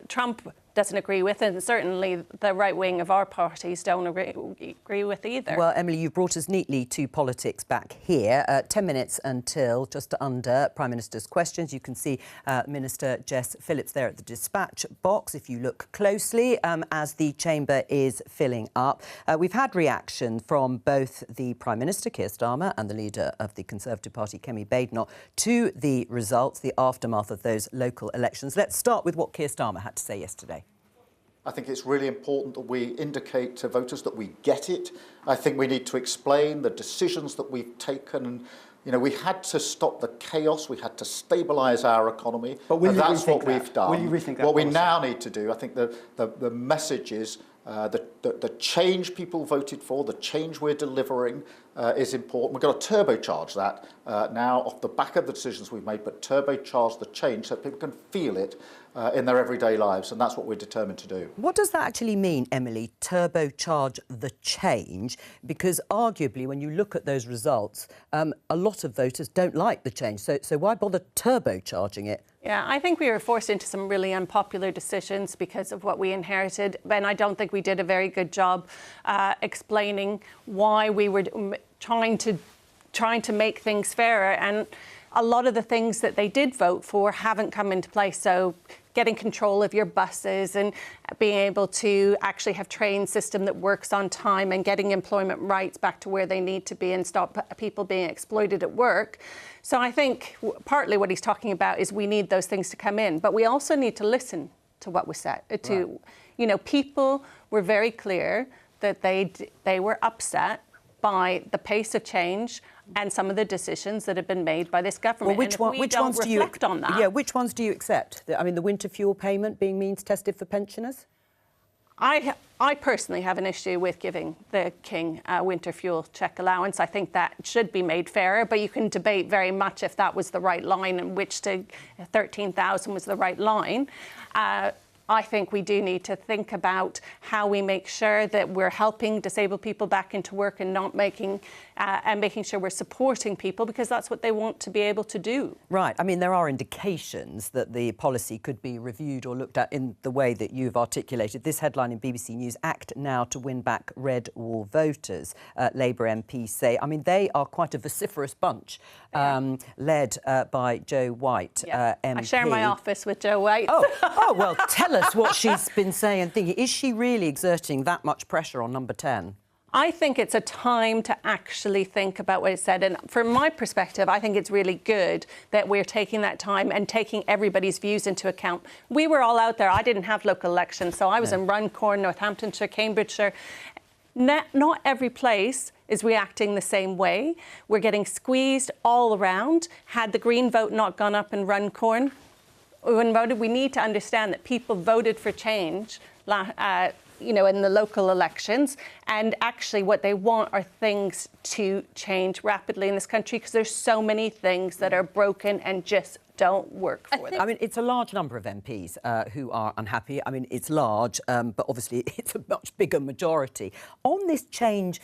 Trump doesn't agree with, and certainly the right wing of our parties don't agree with either. Well, Emily, you've brought us neatly to politics back here. 10 minutes until just under Prime Minister's questions. You can see Minister Jess Phillips there at the dispatch box, if you look closely, as the chamber is filling up. We've had reaction from both the Prime Minister, Keir Starmer, and the leader of the Conservative Party, Kemi Badenoch, to the results, the aftermath of those local elections. Let's start with what Keir Starmer had to say yesterday. I think it's really important that we indicate to voters that we get it. I think we need to explain the decisions that we've taken. We had to stop the chaos. We had to stabilise our economy. And that's what we've done. Will you rethink that what we policy? now need to do, I think the message is the change people voted for, the change we're delivering is important. We've got to turbocharge that now off the back of the decisions we've made, but turbocharge the change so people can feel it in their everyday lives, and that's what we're determined to do. What does that actually mean, Emily, turbocharge the change? Because arguably, when you look at those results, a lot of voters don't like the change. So why bother turbocharging it? Yeah, I think we were forced into some really unpopular decisions because of what we inherited. And I don't think we did a very good job explaining why we were trying to make things fairer. And a lot of the things that they did vote for haven't come into place. So getting control of your buses and being able to actually have train system that works on time and getting employment rights back to where they need to be and stop people being exploited at work. So I think partly what he's talking about is we need those things to come in, but we also need to listen to what was said. People were very clear that they were upset by the pace of change and some of the decisions that have been made by this government. Well, which ones do you on that? Yeah, which ones do you accept? I mean, the winter fuel payment being means tested for pensioners? I personally have an issue with giving the King a winter fuel check allowance. I think that should be made fairer, but you can debate very much if that was the right line and which to 13,000 was the right line. I think we do need to think about how we make sure that we're helping disabled people back into work and not making sure we're supporting people, because that's what they want to be able to do. Right. I mean, there are indications that the policy could be reviewed or looked at in the way that you've articulated. This headline in BBC News: Act now to win back red wall voters. Labour MPs say. I mean, they are quite a vociferous bunch, led by Jo White, MP. I share my office with Jo White. Oh, well, tell us what she's been saying and thinking. Is she really exerting that much pressure on Number 10? I think it's a time to actually think about what it said. And from my perspective, I think it's really good that we're taking that time and taking everybody's views into account. We were all out there. I didn't have local elections, so I was in Runcorn, Northamptonshire, Cambridgeshire. Not every place is reacting the same way. We're getting squeezed all around. Had the Green vote not gone up in Runcorn, we need to understand that people voted for change in the local elections, and actually what they want are things to change rapidly in this country, because there's so many things that are broken and just don't work for them. I mean, it's a large number of MPs who are unhappy. I mean, it's large, but obviously it's a much bigger majority. On this change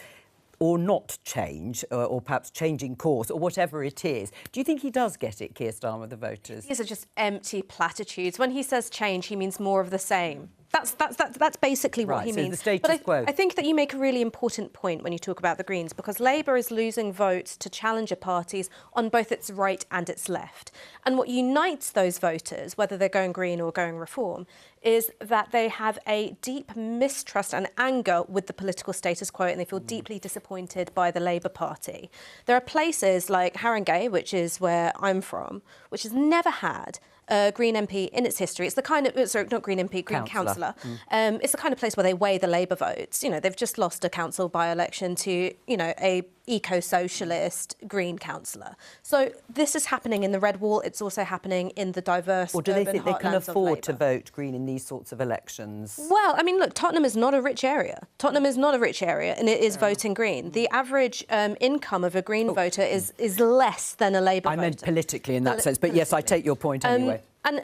or not change, or perhaps changing course, or whatever it is, do you think he does get it, Keir Starmer, the voters? These are just empty platitudes. When he says change, he means more of the same. That's basically what he means. The status quo. I think that you make a really important point when you talk about the Greens, because Labour is losing votes to challenger parties on both its right and its left. And what unites those voters, whether they're going Green or going Reform, is that they have a deep mistrust and anger with the political status quo, and they feel deeply disappointed by the Labour Party. There are places like Haringey, which is where I'm from, which has never had a Green MP in its history. It's the kind of, sorry, not Green MP, Green councillor. It's the kind of place where they weigh the Labour votes. You know, they've just lost a council by-election to, a eco-socialist Green councillor. So this is happening in the Red Wall. It's also happening in the diverse Or do they think they can heartlands of afford to Labour. vote Green in these sorts of elections? Well, I mean, look, Tottenham is not a rich area. Tottenham is not a rich area, and it is voting Green. The average income of a Green voter is less than a Labour voter. I meant politically in that sense, but yes, I take your point anyway. And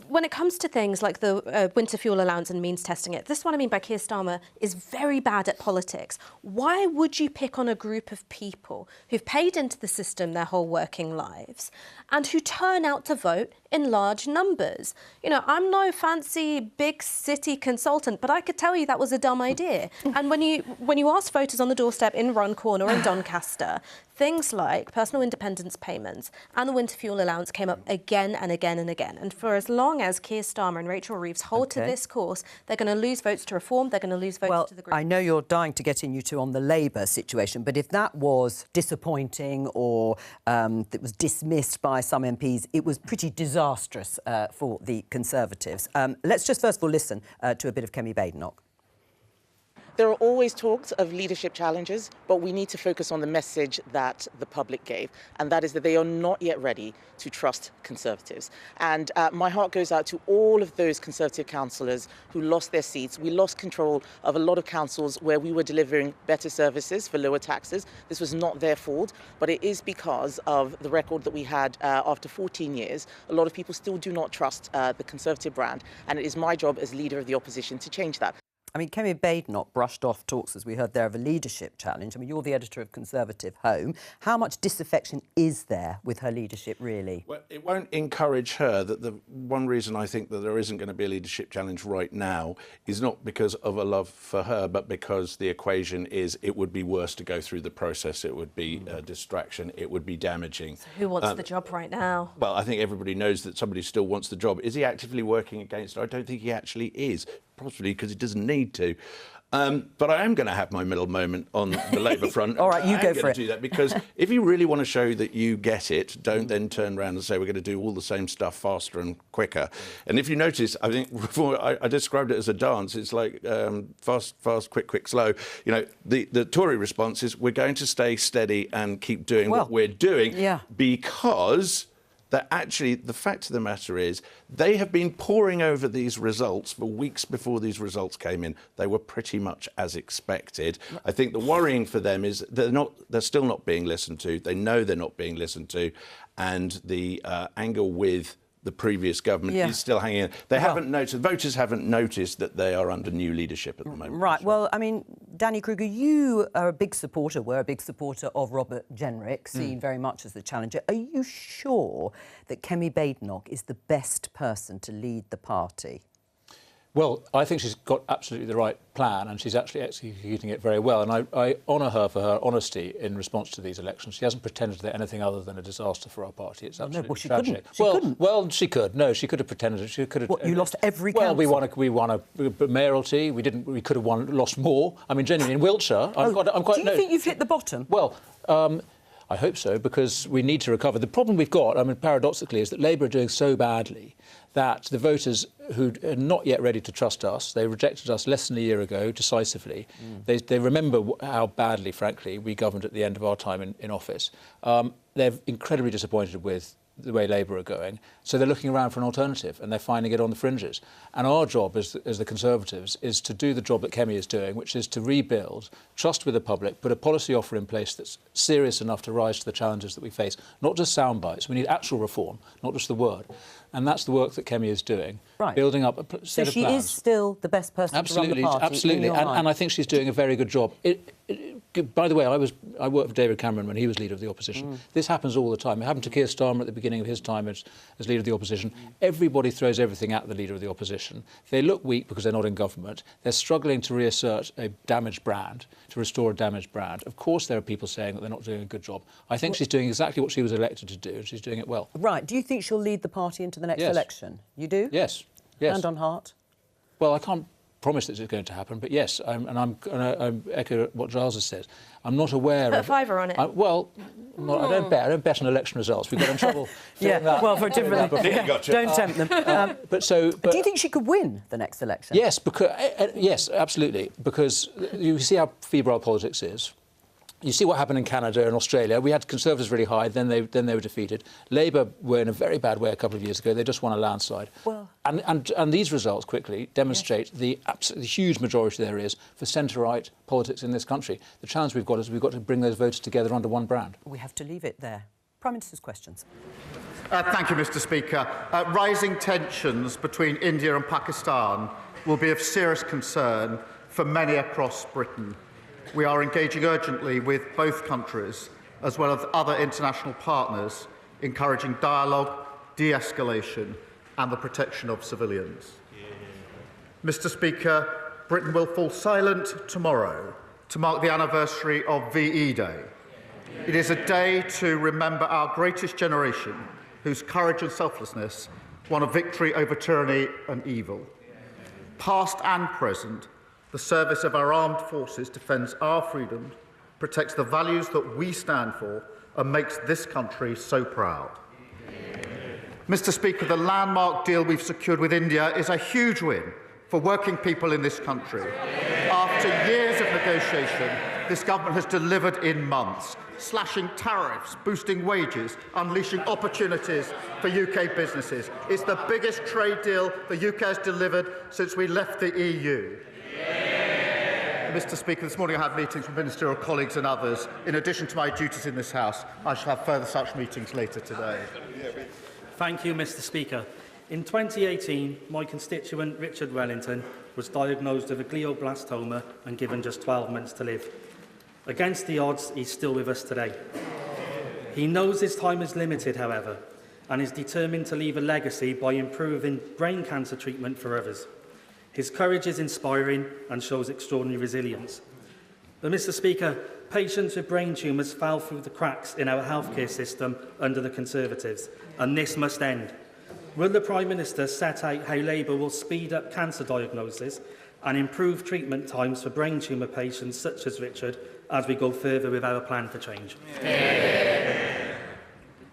when it comes to things like the winter fuel allowance and means testing it, this is what I mean by Keir Starmer is very bad at politics. Why would you pick on a group of people who've paid into the system their whole working lives and who turn out to vote in large numbers? You know, I'm no fancy big city consultant, but I could tell you that was a dumb idea. And when you ask voters on the doorstep in Runcorn or in Doncaster, things like personal independence payments and the winter fuel allowance came up again and again and again. And for as long as Keir Starmer and Rachel Reeves hold to this course, they're going to lose votes to Reform, they're going to lose votes to the Greens. I know you're dying to get in, you two, on the Labour situation, but if that was disappointing or that was dismissed by some MPs, it was pretty disastrous for the Conservatives. Let's just first of all listen to a bit of Kemi Badenoch. There are always talks of leadership challenges, but we need to focus on the message that the public gave, and that is that they are not yet ready to trust Conservatives. And my heart goes out to all of those Conservative councillors who lost their seats. We lost control of a lot of councils where we were delivering better services for lower taxes. This was not their fault, but it is because of the record that we had after 14 years. A lot of people still do not trust the Conservative brand, and it is my job as leader of the opposition to change that. I mean, Kemi Badenoch brushed off talks, as we heard there, of a leadership challenge. I mean, you're the editor of Conservative Home. How much disaffection is there with her leadership, really? Well, it won't encourage her. That the one reason I think that there isn't going to be a leadership challenge right now is not because of a love for her, but because the equation is it would be worse to go through the process. It would be a distraction. It would be damaging. So who wants the job right now? Well, I think everybody knows that somebody still wants the job. Is he actively working against her? I don't think he actually is. Possibly because he doesn't need to. But I am going to have my middle moment on the Labour front. All right, you go for it. I'm going to do that because if you really want to show that you get it, don't then turn around and say we're going to do all the same stuff faster and quicker. And if you notice, I think before I described it as a dance. It's like fast, quick, slow. You know, the Tory response is we're going to stay steady and keep doing what we're doing because that actually the fact of the matter is they have been poring over these results for weeks before these results came in. They were pretty much as expected. I think the worrying for them is they're still not being listened to. They know they're not being listened to, and the anger with the previous government is still hanging in. They haven't noticed, voters haven't noticed that they are under new leadership at the moment. Right, well, I mean, Danny Kruger, you are were a big supporter of Robert Jenrick, seen very much as the challenger. Are you sure that Kemi Badenoch is the best person to lead the party? Well, I think she's got absolutely the right plan, and she's actually executing it very well. And I honour her for her honesty in response to these elections. She hasn't pretended they're anything other than a disaster for our party. It's absolutely tragic. She couldn't. Well, she could. No, she could have pretended. She could have. What, you lost every council? council? Well, we won a mayoralty. We didn't. We could have lost more. I mean, genuinely, in Wiltshire, I'm quite. Do you think you've hit the bottom? Well. I hope so, because we need to recover. The problem we've got, I mean, paradoxically, is that Labour are doing so badly that the voters who are not yet ready to trust us, they rejected us less than a year ago decisively. They remember how badly, frankly, we governed at the end of our time in office. They're incredibly disappointed with the way Labour are going, so they're looking around for an alternative, and they're finding it on the fringes. And our job as the Conservatives is to do the job that Kemi is doing, which is to rebuild trust with the public, put a policy offer in place that's serious enough to rise to the challenges that we face. Not just sound bites. We need actual reform, not just the word. And that's the work that Kemi is doing, building up a set of plans. So she is still the best person to run the party? Absolutely, and I think she's doing a very good job. By the way, I worked for David Cameron when he was leader of the opposition. This happens all the time. It happened to Keir Starmer at the beginning of his time as leader of the opposition. Everybody throws everything at the leader of the opposition. They look weak because they're not in government. They're struggling to reassert a damaged brand, to restore a damaged brand. Of course, there are people saying that they're not doing a good job. I think she's doing exactly what she was elected to do, and she's doing it well. Right. Do you think she'll lead the party into the next election? You do? Yes. Hand on heart? Well, I can't promise that it's going to happen, but yes, I echo what Giles has said. I'm not aware Put of... a fiver on it. I don't bet on election results. We got in trouble. Well, for different... Don't tempt them. But do you think she could win the next election? Yes, yes, absolutely, because you see how febrile politics is. You see what happened in Canada and Australia. We had Conservatives really high, then they were defeated. Labour were in a very bad way a couple of years ago. They just won a landslide. Well, and these results quickly demonstrate the absolutely huge majority there is for centre-right politics in this country. The challenge we've got is we've got to bring those voters together under one brand. We have to leave it there. Prime Minister's questions. Thank you, Mr. Speaker. Rising tensions between India and Pakistan will be of serious concern for many across Britain. We are engaging urgently with both countries, as well as other international partners, encouraging dialogue, de-escalation and the protection of civilians. Mr. Speaker, Britain will fall silent tomorrow to mark the anniversary of VE Day. It is a day to remember our greatest generation, whose courage and selflessness won a victory over tyranny and evil. Past and present, the service of our armed forces defends our freedom, protects the values that we stand for, and makes this country so proud. Mr. Speaker, the landmark deal we've secured with India is a huge win for working people in this country. After years of negotiation, this government has delivered in months, slashing tariffs, boosting wages, unleashing opportunities for UK businesses. It's the biggest trade deal the UK has delivered since we left the EU. Mr. Speaker, this morning I had meetings with ministerial colleagues and others. In addition to my duties in this House, I shall have further such meetings later today. Thank you, Mr. Speaker. In 2018, my constituent Richard Wellington was diagnosed with a glioblastoma and given just 12 months to live. Against the odds, he's still with us today. He knows his time is limited, however, and is determined to leave a legacy by improving brain cancer treatment for others. His courage is inspiring and shows extraordinary resilience. But, Mr. Speaker, patients with brain tumours fell through the cracks in our healthcare system under the Conservatives, and this must end. Will the Prime Minister set out how Labour will speed up cancer diagnosis and improve treatment times for brain tumour patients such as Richard as we go further with our plan for change?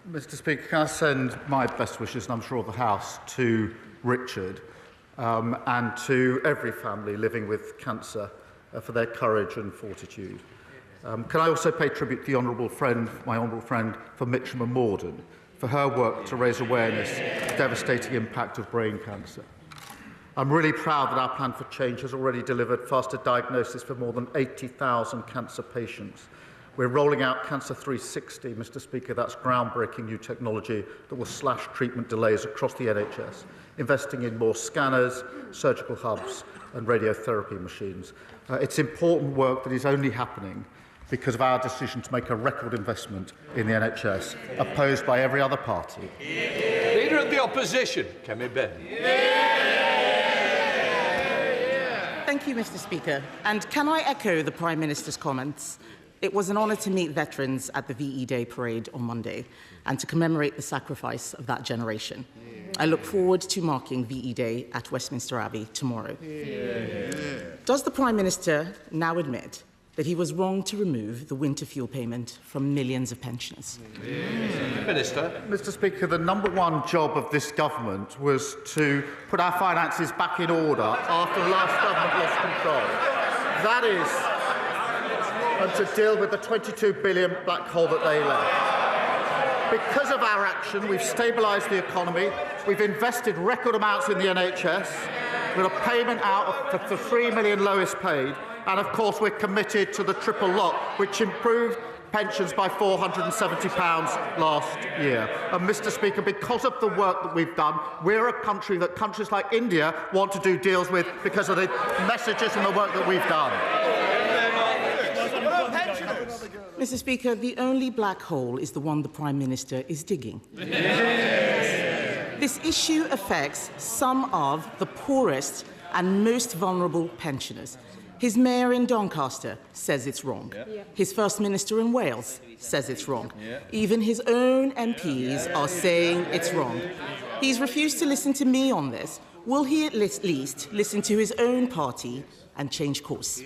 Mr. Speaker, can I send my best wishes, and I'm sure of the House, to Richard and to every family living with cancer for their courage and fortitude. Can I also pay tribute to the my honourable friend for Mitcham and Morden, for her work to raise awareness of the devastating impact of brain cancer. I'm really proud that our plan for change has already delivered faster diagnosis for more than 80,000 cancer patients. We're rolling out Cancer 360, Mr. Speaker. That's groundbreaking new technology that will slash treatment delays across the NHS, investing in more scanners, surgical hubs and radiotherapy machines. It's important work that is only happening because of our decision to make a record investment in the NHS, opposed by every other party. Leader of the Opposition, Kemi Ben. Thank you, Mr. Speaker. And can I echo the Prime Minister's comments? It was an honour to meet veterans at the VE Day parade on Monday and to commemorate the sacrifice of that generation. I look forward to marking VE Day at Westminster Abbey tomorrow. Does the Prime Minister now admit that he was wrong to remove the winter fuel payment from millions of pensioners? Minister. Mr. Speaker, the number one job of this government was to put our finances back in order after the last government lost control. That is, and to deal with the 22 billion black hole that they left. Because of our action, we've stabilised the economy, we've invested record amounts in the NHS, with a payment out for 3 million lowest paid, and of course we're committed to the triple lock, which improved pensions by £470 last year. And Mr. Speaker, because of the work that we've done, we're a country that countries like India want to do deals with because of the messages and the work that we've done. Mr. Speaker, the only black hole is the one the Prime Minister is digging. This issue affects some of the poorest and most vulnerable pensioners. His mayor in Doncaster says it's wrong. His First Minister in Wales says it's wrong. Even his own MPs are saying it's wrong. He's refused to listen to me on this. Will he at least listen to his own party and change course?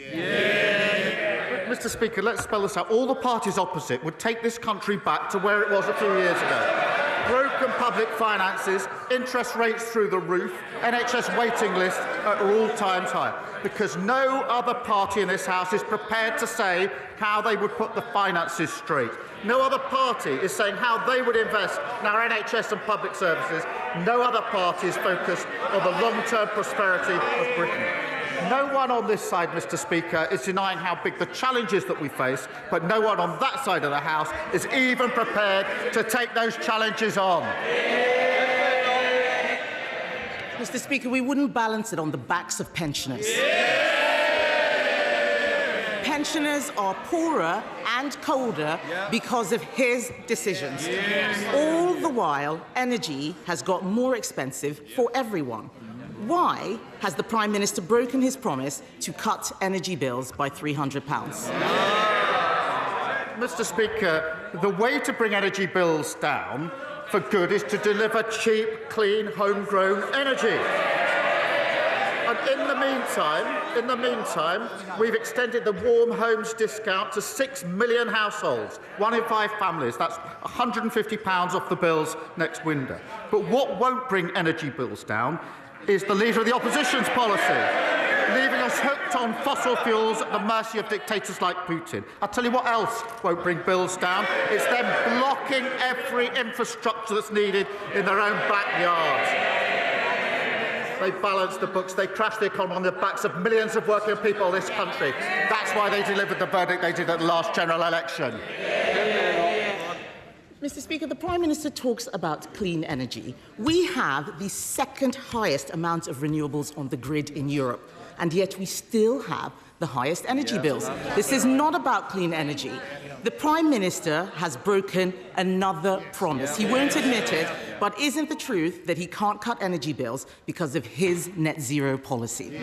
Mr. Speaker, let's spell this out. All the parties opposite would take this country back to where it was a few years ago. Broken public finances, interest rates through the roof, NHS waiting lists at all-time high. Because no other party in this House is prepared to say how they would put the finances straight. No other party is saying how they would invest in our NHS and public services. No other party is focused on the long-term prosperity of Britain. No one on this side, Mr. Speaker, is denying how big the challenges that we face, but no one on that side of the House is even prepared to take those challenges on. Mr. Speaker, we wouldn't balance it on the backs of pensioners. Pensioners are poorer and colder because of his decisions. All the while, energy has got more expensive for everyone. Why has the Prime Minister broken his promise to cut energy bills by £300? Mr. Speaker, the way to bring energy bills down for good is to deliver cheap, clean, homegrown energy. And in the meantime, we've extended the Warm Homes discount to 6 million households, 1 in 5 families. That's £150 off the bills next winter. But what won't bring energy bills down is the Leader of the Opposition's policy, leaving us hooked on fossil fuels at the mercy of dictators like Putin. I'll tell you what else won't bring bills down. It's them blocking every infrastructure that's needed in their own backyards. They balance the books, they crash the economy on the backs of millions of working people in this country. That's why they delivered the verdict they did at the last general election. Mr. Speaker, the Prime Minister talks about clean energy. We have the second highest amount of renewables on the grid in Europe, and yet we still have the highest energy bills. This is not about clean energy. The Prime Minister has broken another promise. He won't admit it, but isn't the truth that he can't cut energy bills because of his net zero policy?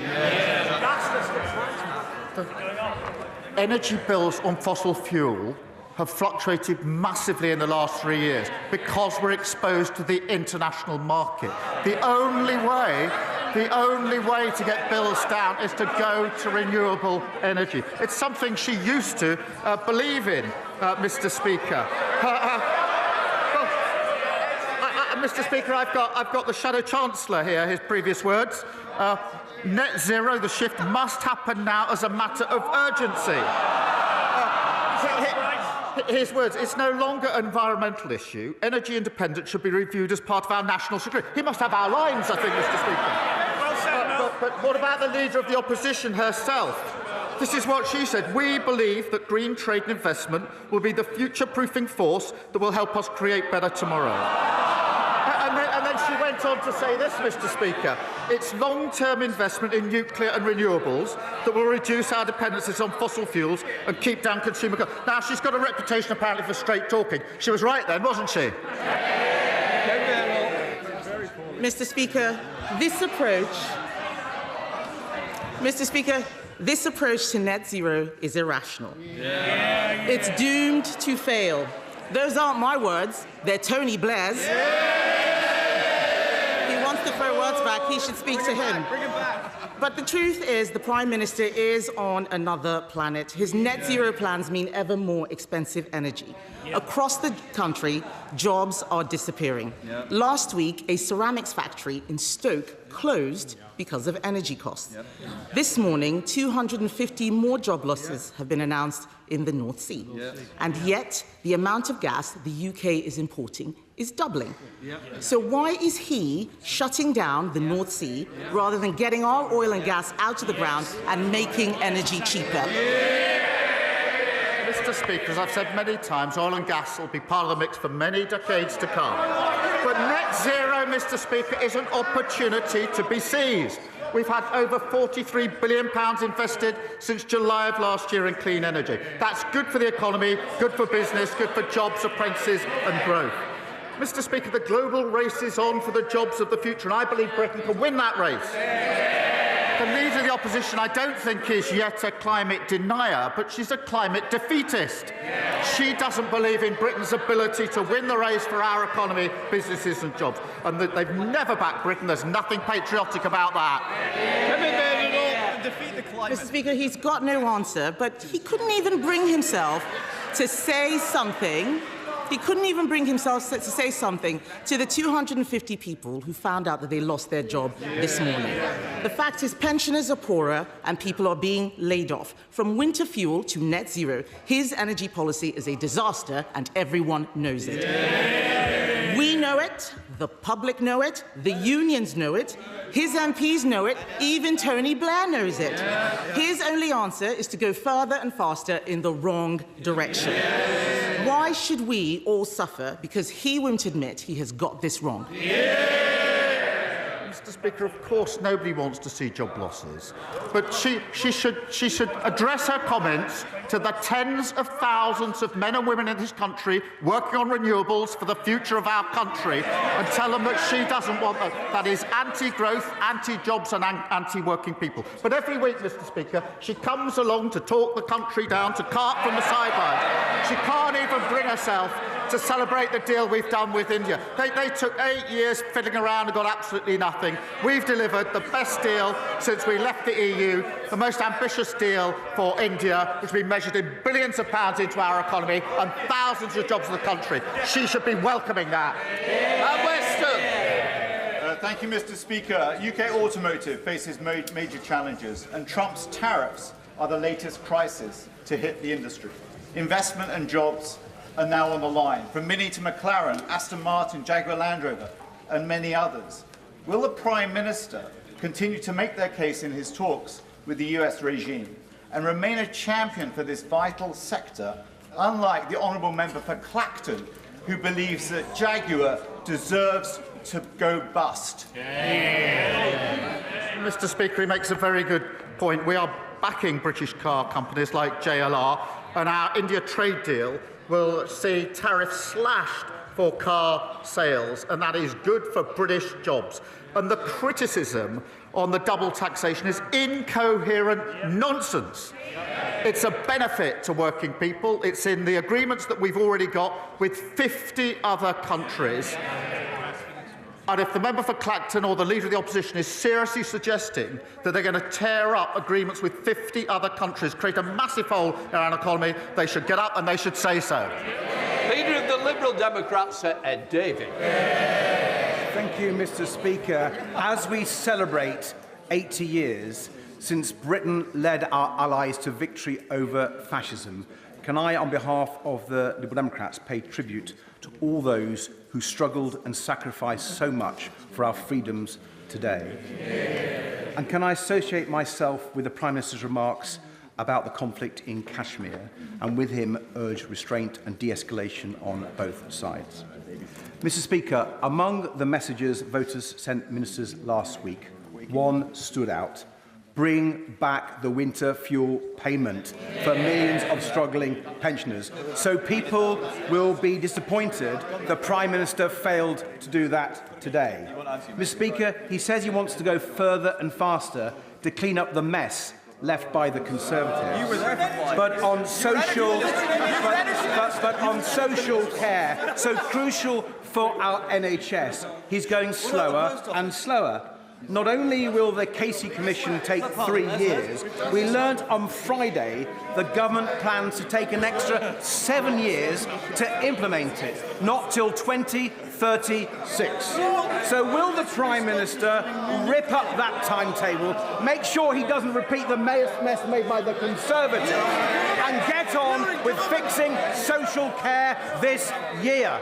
Energy bills on fossil fuel have fluctuated massively in the last 3 years because we're exposed to the international market. The only way to get bills down is to go to renewable energy. It's something she used to believe in, Mr. Speaker. Mr. Speaker, I've got the Shadow Chancellor here, his previous words. Net zero, the shift must happen now as a matter of urgency. His words, it's no longer an environmental issue. Energy independence should be reviewed as part of our national security. He must have our lines, I think, Mr. Speaker. But what about the Leader of the Opposition herself? This is what she said. We believe that green trade and investment will be the future-proofing force that will help us create better tomorrow. And then she went on to say this, Mr. Speaker. It's long-term investment in nuclear and renewables that will reduce our dependencies on fossil fuels and keep down consumer costs. Now, she's got a reputation, apparently, for straight talking. She was right then, wasn't she? Mr. Speaker, this approach Mr. Speaker, this approach to net zero is irrational. It's doomed to fail. Those aren't my words, they're Tony Blair's. He wants to throw words back, he should speak to him. But the truth is, the Prime Minister is on another planet. His net zero plans mean ever more expensive energy. Across the country, jobs are disappearing. Last week, a ceramics factory in Stoke closed because of energy costs. This morning, 250 more job losses have been announced in the North Sea. And yet, the amount of gas the UK is importing is doubling. So why is he shutting down the North Sea rather than getting our oil and gas out of the ground and making energy cheaper? Mr. Speaker, as I've said many times, oil and gas will be part of the mix for many decades to come. But net zero, Mr. Speaker, is an opportunity to be seized. We've had over £43 billion invested since July of last year in clean energy. That's good for the economy, good for business, good for jobs, apprentices and growth. Mr. Speaker, the global race is on for the jobs of the future, and I believe Britain can win that race. The Leader of the Opposition, I don't think, is yet a climate denier, but she's a climate defeatist. She doesn't believe in Britain's ability to win the race for our economy, businesses and jobs. And they've never backed Britain. There's nothing patriotic about that. Mr. Speaker, he's got no answer, but he couldn't even bring himself to say something. He couldn't even bring himself to say something to the 250 people who found out that they lost their job this morning. The fact is, pensioners are poorer and people are being laid off. From winter fuel to net zero, his energy policy is a disaster and everyone knows it. We know it, the public know it, the unions know it, his MPs know it, even Tony Blair knows it. His only answer is to go further and faster in the wrong direction. Why should we all suffer because he won't admit he has got this wrong? Mr. Speaker, of course nobody wants to see job losses, but she should address her comments to the tens of thousands of men and women in this country working on renewables for the future of our country and tell them that she doesn't want that. That is anti-growth, anti-jobs and anti-working people. But every week, Mr. Speaker, she comes along to talk the country down, to cart from the sidelines. She can't even bring herself to celebrate the deal we've done with India. They took 8 years fiddling around and got absolutely nothing. We've delivered the best deal since we left the EU, the most ambitious deal for India, which has been measured in billions of pounds into our economy and thousands of jobs in the country. She should be welcoming that. Weston. Thank you, Mr. Speaker. UK automotive faces major challenges, and Trump's tariffs are the latest crisis to hit the industry. Investment and jobs are now on the line, from Mini to McLaren, Aston Martin, Jaguar Land Rover, and many others. Will the Prime Minister continue to make their case in his talks with the US regime and remain a champion for this vital sector, unlike the Honourable Member for Clacton, who believes that Jaguar deserves to go bust? Mr. Speaker, he makes a very good point. We are backing British car companies like JLR, and our India trade deal will see tariffs slashed for car sales, and that is good for British jobs. And the criticism on the double taxation is incoherent nonsense. It's a benefit to working people. It's in the agreements that we've already got with 50 other countries. And if the member for Clacton or the Leader of the Opposition is seriously suggesting that they're going to tear up agreements with 50 other countries, create a massive hole in our economy, they should get up and they should say so. Leader of the Liberal Democrats, Ed Davey. Thank you, Mr. Speaker. As we celebrate 80 years since Britain led our allies to victory over fascism, can I, on behalf of the Liberal Democrats, pay tribute to all those who struggled and sacrificed so much for our freedoms today? And can I associate myself with the Prime Minister's remarks about the conflict in Kashmir, and with him urge restraint and de-escalation on both sides? Mr. Speaker, among the messages voters sent ministers last week, one stood out: bring back the winter fuel payment for millions of struggling pensioners. So people will be disappointed the Prime Minister failed to do that today. Mr. Speaker, he says he wants to go further and faster to clean up the mess left by the Conservatives. But on social care, so crucial for our NHS, he's going slower and slower. Not only will the Casey Commission take 3 years, we learnt on Friday the government plans to take an extra 7 years to implement it, not till 2036. So will the Prime Minister rip up that timetable, make sure he doesn't repeat the mess made by the Conservatives, and get on with fixing social care this year?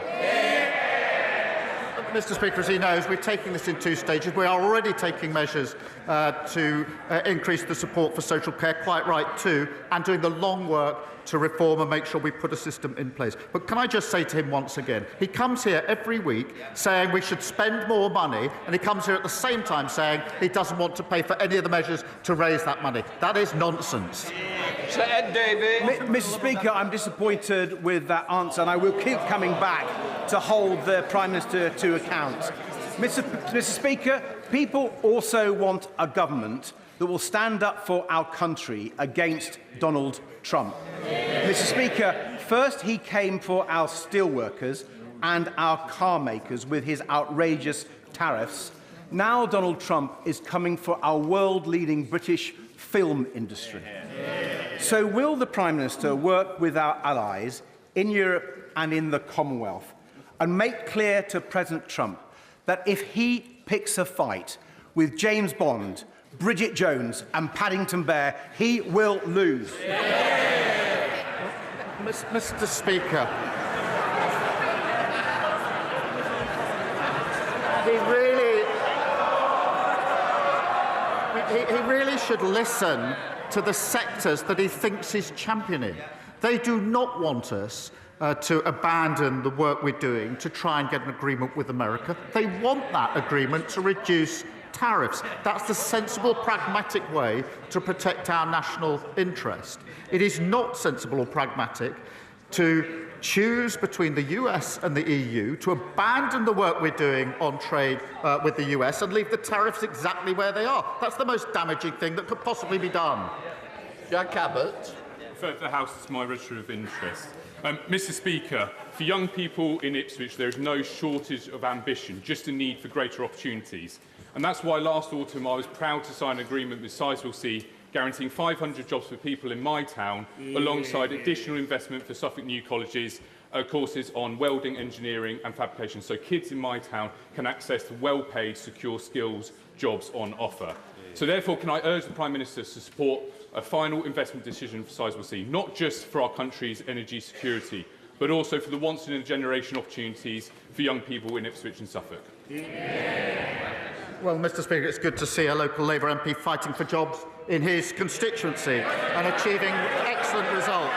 Mr. Speaker, as he knows, we're taking this in 2 stages. We are already taking measures to increase the support for social care, quite right too, and doing the long work to reform and make sure we put a system in place. But can I just say to him once again, he comes here every week saying we should spend more money, and he comes here at the same time saying he doesn't want to pay for any of the measures to raise that money. That is nonsense. Sir Ed Davey. Mr. Speaker, I'm disappointed with that answer, and I will keep coming back to hold the Prime Minister to account. Mr. Speaker, people also want a government that will stand up for our country against Donald Trump. Mr. Speaker, first he came for our steelworkers and our car makers with his outrageous tariffs. Now Donald Trump is coming for our world-leading British film industry. So will the Prime Minister work with our allies in Europe and in the Commonwealth and make clear to President Trump that if he picks a fight with James Bond, Bridget Jones and Paddington Bear, he will lose? Mr. Speaker, he really should listen to the sectors that he thinks he's championing. They do not want us to abandon the work we're doing to try and get an agreement with America. They want that agreement to reduce tariffs. That's the sensible, pragmatic way to protect our national interest. It is not sensible or pragmatic to choose between the US and the EU, to abandon the work we're doing on trade with the US and leave the tariffs exactly where they are. That's the most damaging thing that could possibly be done. Jack Abbott. Refer to the House as my register of interest. Mr. Speaker, for young people in Ipswich, there is no shortage of ambition, just a need for greater opportunities. And that's why last autumn I was proud to sign an agreement with Sizewell C, guaranteeing 500 jobs for people in my town, alongside additional investment for Suffolk New College's courses on welding, engineering and fabrication, so kids in my town can access the well-paid, secure skills jobs on offer. So therefore, can I urge the Prime Minister to support a final investment decision for Sizewell C, not just for our country's energy security, but also for the once-in-a-generation opportunities for young people in Ipswich and Suffolk? Well, Mr. Speaker, it's good to see a local Labour MP fighting for jobs in his constituency and achieving excellent results.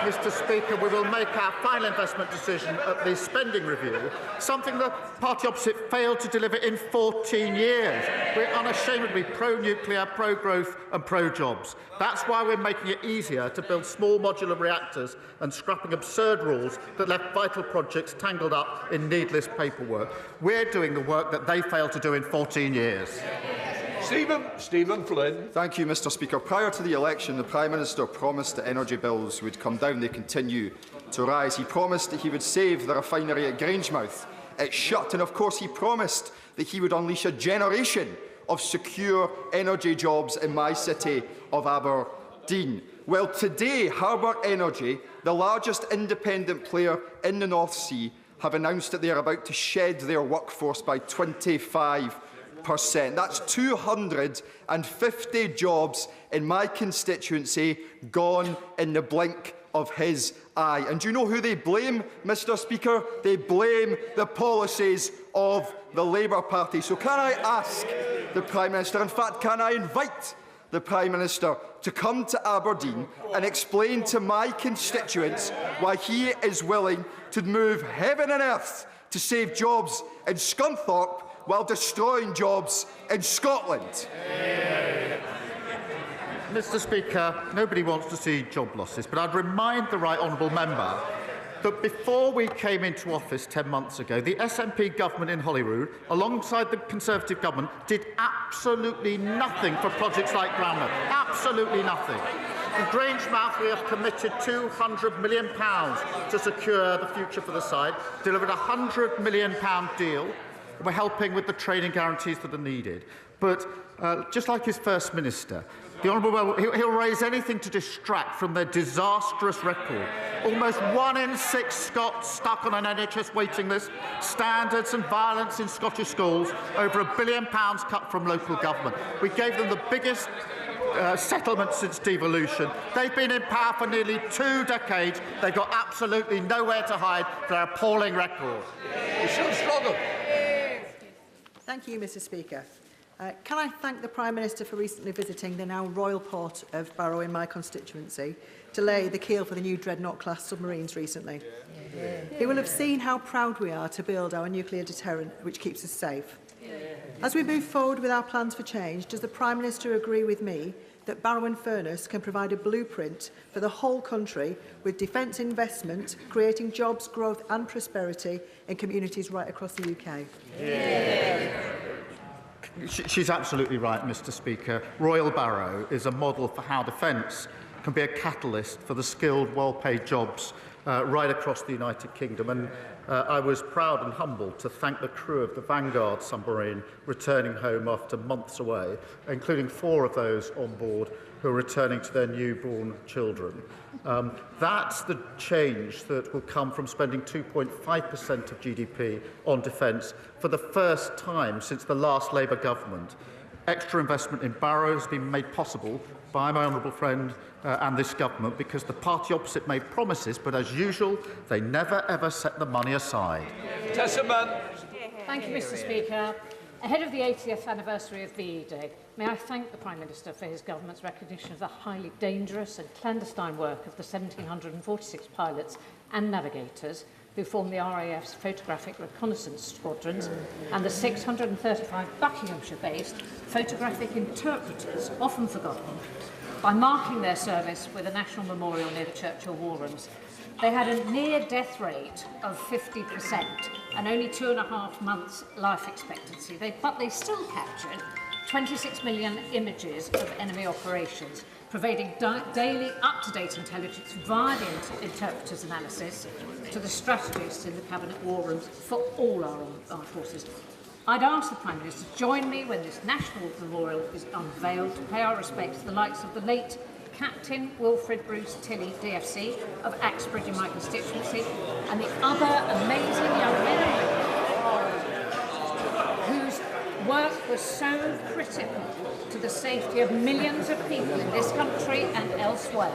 Mr. Speaker, we will make our final investment decision at the spending review, something the party opposite failed to deliver in 14 years. We're unashamedly pro-nuclear, pro-growth and pro-jobs. That's why we're making it easier to build small modular reactors and scrapping absurd rules that left vital projects tangled up in needless paperwork. We're doing the work that they failed to do in 14 years. Stephen Flynn. Thank you, Mr. Speaker. Prior to the election, the Prime Minister promised that energy bills would come down. They continue to rise. He promised that he would save the refinery at Grangemouth. It's shut. And of course, he promised that he would unleash a generation of secure energy jobs in my city of Aberdeen. Well, today, Harbour Energy, the largest independent player in the North Sea, have announced that they are about to shed their workforce by 25%. That's 250 jobs in my constituency gone in the blink of his eye. And do you know who they blame, Mr. Speaker? They blame the policies of the Labour Party. So can I ask the Prime Minister, in fact, can I invite the Prime Minister to come to Aberdeen and explain to my constituents why he is willing to move heaven and earth to save jobs in Scunthorpe while destroying jobs in Scotland? Mr. Speaker, nobody wants to see job losses, but I'd remind the right honourable member that before we came into office 10 months ago, the SNP government in Holyrood, alongside the Conservative government, did absolutely nothing for projects like Groundnut. Absolutely nothing. In Grangemouth, we have committed £200 million to secure the future for the site, delivered a £100 million deal. We're helping with the training guarantees that are needed. But just like his First Minister, the Honourable Well, he'll raise anything to distract from their disastrous record. Almost 1 in 6 Scots stuck on an NHS waiting list, standards and violence in Scottish schools, over £1 billion cut from local government. We gave them the biggest settlement since devolution. They've been in power for nearly 2 decades. They've got absolutely nowhere to hide their appalling record. We should struggle. Thank you, Mr. Speaker. Can I thank the Prime Minister for recently visiting the now royal port of Barrow in my constituency to lay the keel for the new Dreadnought-class submarines recently. He will have seen how proud we are to build our nuclear deterrent, which keeps us safe. As we move forward with our plans for change, does the Prime Minister agree with me that Barrow and Furness can provide a blueprint for the whole country with defence investment, creating jobs, growth and prosperity in communities right across the UK? She's absolutely right, Mr. Speaker. Royal Barrow is a model for how defence can be a catalyst for the skilled, well-paid jobs right across the United Kingdom. And I was proud and humbled to thank the crew of the Vanguard submarine returning home after months away, including 4 of those on board who are returning to their newborn children. That's the change that will come from spending 2.5% of GDP on defence for the first time since the last Labour government. Extra investment in Barrow has been made possible by my honourable friend and this government because the party opposite made promises, but as usual, they never ever set the money aside. Tesserman. Thank you, Mr. Speaker. Ahead of the 80th anniversary of VE Day, may I thank the Prime Minister for his government's recognition of the highly dangerous and clandestine work of the 1,746 pilots and navigators who form the RAF's photographic reconnaissance squadrons and the 635 Buckinghamshire-based photographic interpreters, often forgotten, by marking their service with a national memorial near the Churchill War Rooms. They had a near-death rate of 50% and only 2.5 months life expectancy. But they still captured 26 million images of enemy operations, providing daily up-to-date intelligence via the interpreter's analysis to the strategists in the Cabinet War Rooms for all our armed forces. I'd ask the Prime Minister to join me when this national memorial is unveiled to pay our respects to the likes of the late Captain Wilfred Bruce Tilley, DFC, of Axbridge in my constituency, and the other amazing young men whose work was so critical to the safety of millions of people in this country and elsewhere.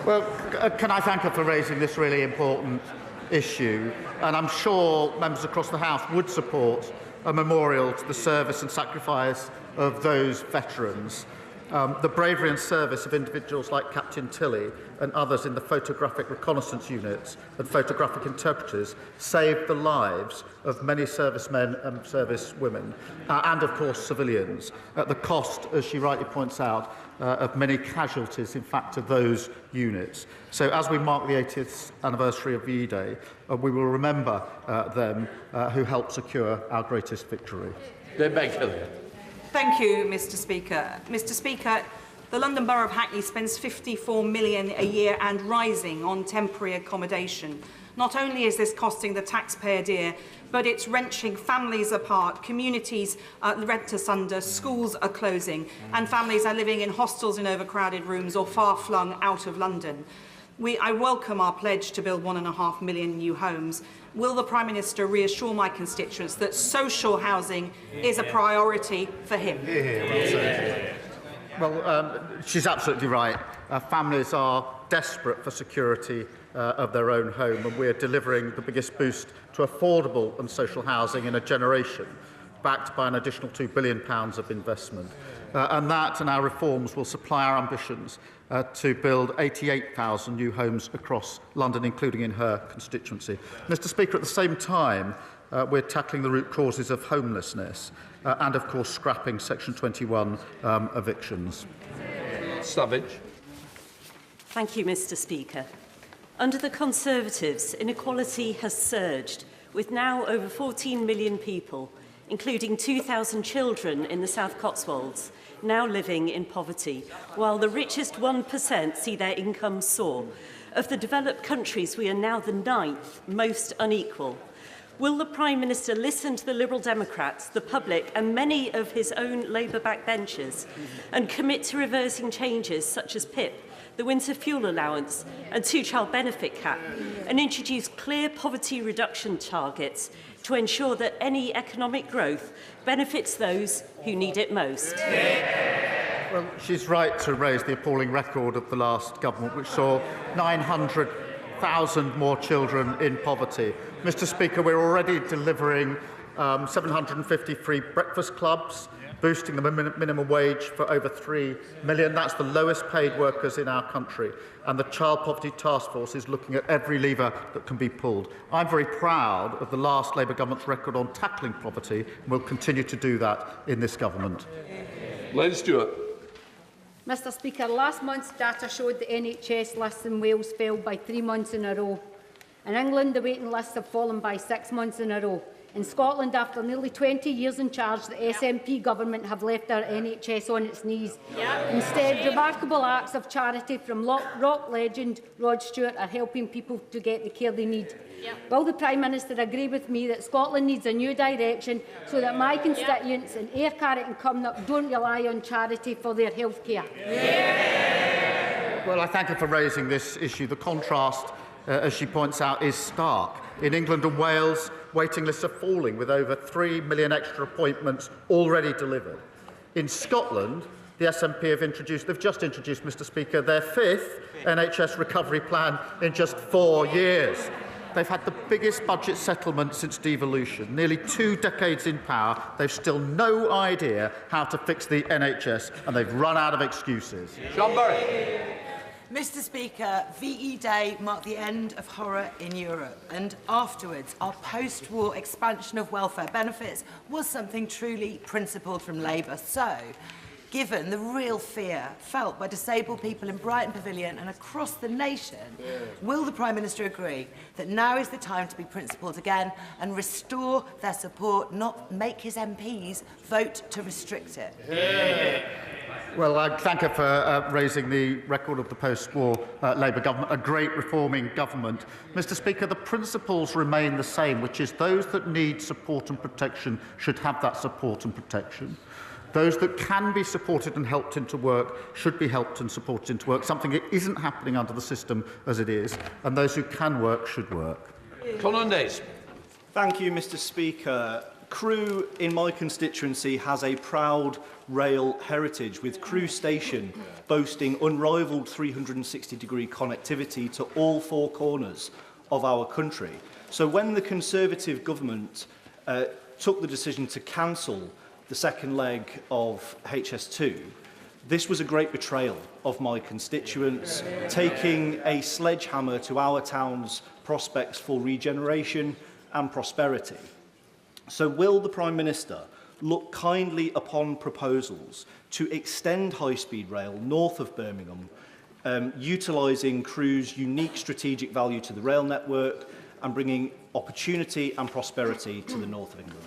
Well, can I thank her for raising this really important issue? And I'm sure members across the House would support a memorial to the service and sacrifice of those veterans. The bravery and service of individuals like Captain Tilley and others in the photographic reconnaissance units and photographic interpreters saved the lives of many servicemen and servicewomen, and of course civilians, at the cost, as she rightly points out, of many casualties, in fact, of those units. So as we mark the 80th anniversary of VE Day, we will remember them who helped secure our greatest victory. Thank you, Mr. Speaker. Mr. Speaker, the London Borough of Hackney spends £54 million a year and rising on temporary accommodation. Not only is this costing the taxpayer dear, but it's wrenching families apart, communities rent asunder, schools are closing, and families are living in hostels in overcrowded rooms or far flung out of London. I welcome our pledge to build 1.5 million new homes. Will the Prime Minister reassure my constituents that social housing is a priority for him? Well, she's absolutely right. Families are desperate for security of their own home, and we're delivering the biggest boost to affordable and social housing in a generation, backed by an additional £2 billion of investment. And that and our reforms will supply our ambitions to build 88,000 new homes across London, including in her constituency. Mr. Speaker, at the same time, we're tackling the root causes of homelessness and, of course, scrapping Section 21 evictions. Savage. Thank you, Mr. Speaker. Under the Conservatives, inequality has surged, with now over 14 million people, including 2,000 children in the South Cotswolds, now living in poverty, while the richest 1% see their incomes soar. Of the developed countries, we are now the 9th most unequal. Will the Prime Minister listen to the Liberal Democrats, the public and many of his own Labour backbenchers and commit to reversing changes such as PIP, the winter fuel allowance and two-child benefit cap, and introduce clear poverty reduction targets to ensure that any economic growth benefits those who need it most? Well, she's right to raise the appalling record of the last government, which saw 900,000 more children in poverty. Mr. Speaker, we're already delivering 750 free breakfast clubs, boosting the minimum wage for over 3 million. That's the lowest paid workers in our country. And the Child Poverty Task Force is looking at every lever that can be pulled. I'm very proud of the last Labour government's record on tackling poverty, and we'll continue to do that in this government. Len Stewart. Mr. Speaker, last month's data showed the NHS lists in Wales fell by 3 months in a row. In England, the waiting lists have fallen by 6 months in a row. In Scotland, after nearly 20 years in charge, the SNP government have left our NHS on its knees. Instead, remarkable acts of charity from rock legend Rod Stewart are helping people to get the care they need. Will the Prime Minister agree with me that Scotland needs a new direction so that my constituents in Ayr, Carrick and Cumnock don't rely on charity for their health care? Well, I thank her for raising this issue. The contrast, as she points out, is stark. In England and Wales, waiting lists are falling, with over 3 million extra appointments already delivered. In Scotland, the SNP they've just introduced, Mr. Speaker, their 5th NHS recovery plan in just 4 years. They've had the biggest budget settlement since devolution. Nearly 2 decades in power, they've still no idea how to fix the NHS, and they've run out of excuses. Sean Burry. Mr. Speaker, VE Day marked the end of horror in Europe, and afterwards our post-war expansion of welfare benefits was something truly principled from Labour. So, given the real fear felt by disabled people in Brighton Pavilion and across the nation, will the Prime Minister agree that now is the time to be principled again and restore their support, not make his MPs vote to restrict it? Well, I thank her for raising the record of the post-war Labour government, a great reforming government. Mr. Speaker, the principles remain the same, which is those that need support and protection should have that support and protection. Those that can be supported and helped into work should be helped and supported into work, something that isn't happening under the system as it is, and those who can work should work. Colin Days. Thank you, Mr. Speaker. Crewe in my constituency has a proud rail heritage, with Crewe Station boasting unrivalled 360-degree connectivity to all 4 corners of our country. So when the Conservative government took the decision to cancel the second leg of HS2, this was a great betrayal of my constituents, taking a sledgehammer to our town's prospects for regeneration and prosperity. So will the Prime Minister look kindly upon proposals to extend high-speed rail north of Birmingham, utilising Crewe's unique strategic value to the rail network and bringing opportunity and prosperity to the north of England?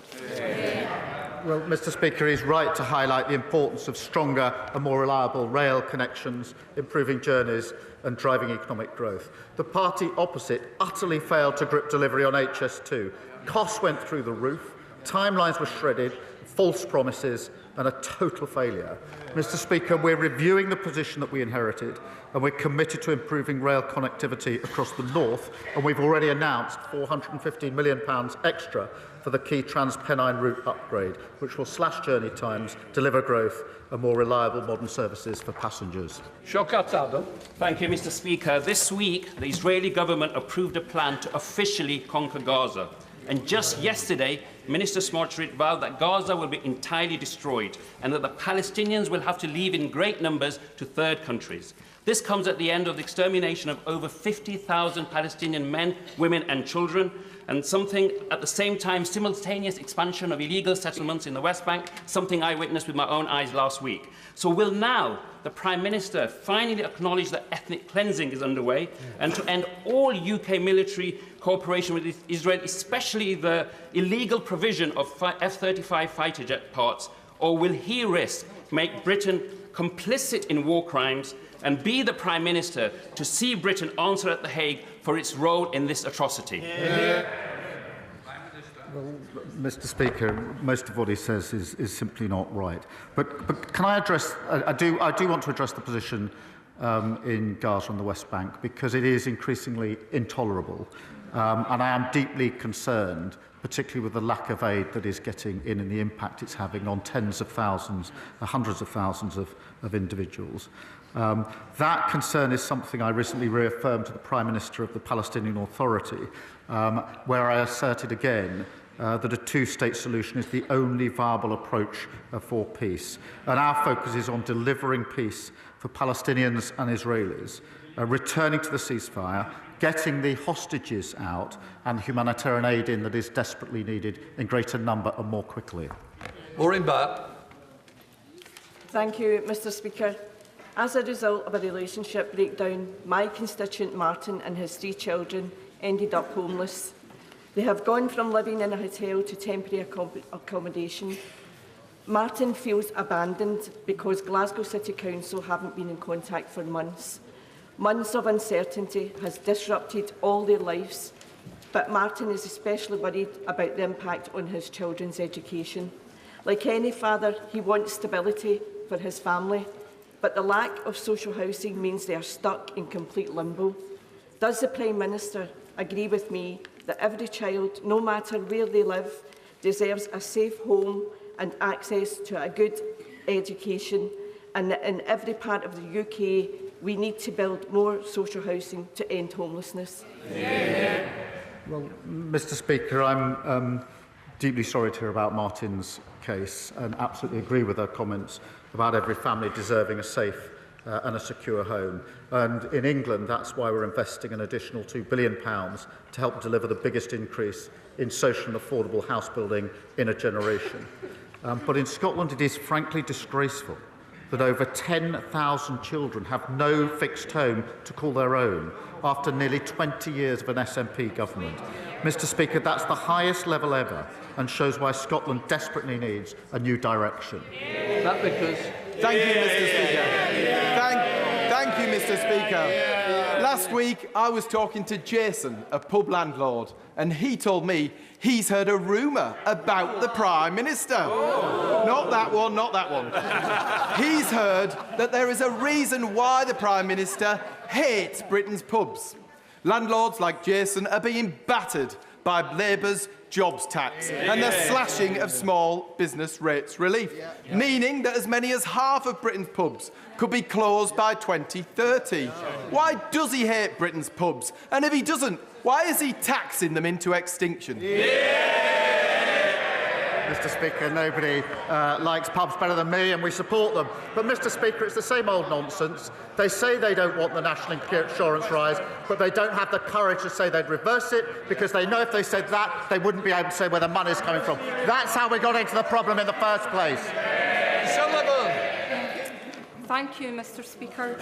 Well, Mr. Speaker, he's right to highlight the importance of stronger and more reliable rail connections, improving journeys and driving economic growth. The party opposite utterly failed to grip delivery on HS2. Costs went through the roof, timelines were shredded, false promises and a total failure. Mr. Speaker, we're reviewing the position that we inherited, and we're committed to improving rail connectivity across the north, and we've already announced £415 million extra for the key Trans-Pennine route upgrade, which will slash journey times, deliver growth and more reliable modern services for passengers. Thank you, Mr. Speaker. This week, the Israeli government approved a plan to officially conquer Gaza. And just yesterday, Minister Smotrich vowed that Gaza will be entirely destroyed and that the Palestinians will have to leave in great numbers to third countries. This comes at the end of the extermination of over 50,000 Palestinian men, women and children, and something at the same time simultaneous expansion of illegal settlements in the West Bank, something I witnessed with my own eyes last week. So will now the Prime Minister finally acknowledge that ethnic cleansing is underway and to end all UK military cooperation with Israel, especially the illegal provision of F-35 fighter jet parts, or will he risk make Britain complicit in war crimes and be the Prime Minister to see Britain answer at The Hague for its role in this atrocity? Well, Mr. Speaker, most of what he says is simply not right. But can I address? I do want to address the position in Gaza and the West Bank, because it is increasingly intolerable, and I am deeply concerned, particularly with the lack of aid that is getting in and the impact it's having on tens of thousands, hundreds of thousands of individuals. That concern is something I recently reaffirmed to the Prime Minister of the Palestinian Authority, where I asserted again that a two-state solution is the only viable approach for peace. And our focus is on delivering peace for Palestinians and Israelis, returning to the ceasefire, getting the hostages out and humanitarian aid in that is desperately needed in greater number and more quickly. Maureen Barr. Thank you, Mr. Speaker. As a result of a relationship breakdown, my constituent Martin and his 3 children ended up homeless. They have gone from living in a hotel to temporary accommodation. Martin feels abandoned because Glasgow City Council haven't been in contact for months. Months of uncertainty has disrupted all their lives, but Martin is especially worried about the impact on his children's education. Like any father, he wants stability for his family, but the lack of social housing means they are stuck in complete limbo. Does the Prime Minister agree with me that every child, no matter where they live, deserves a safe home and access to a good education, and that in every part of the UK we need to build more social housing to end homelessness? Yeah. Well, Mr. Speaker, I'm deeply sorry to hear about Martin's case and absolutely agree with her comments about every family deserving a safe and a secure home. And in England, that's why we're investing an additional £2 billion to help deliver the biggest increase in social and affordable house building in a generation. But in Scotland, it is frankly disgraceful that over 10,000 children have no fixed home to call their own after nearly 20 years of an SNP government. Mr. Speaker, that's the highest level ever and shows why Scotland desperately needs a new direction. That because... Thank you, Mr. Speaker. Thank you, Mr. Speaker. Last week, I was talking to Jason, a pub landlord, and he told me he's heard a rumour about the Prime Minister. Oh. Not that one, not that one. He's heard that there is a reason why the Prime Minister hates Britain's pubs. Landlords like Jason are being battered by Labour's jobs tax and the slashing of small business rates relief, meaning that as many as half of Britain's pubs could be closed by 2030. Why does he hate Britain's pubs? And if he doesn't, why is he taxing them into extinction? Mr. Speaker, nobody likes pubs better than me, and we support them. But, Mr. Speaker, it's the same old nonsense. They say they don't want the national insurance rise, but they don't have the courage to say they'd reverse it, because they know if they said that, they wouldn't be able to say where the money's coming from. That's how we got into the problem in the first place. Thank you, Mr. Speaker.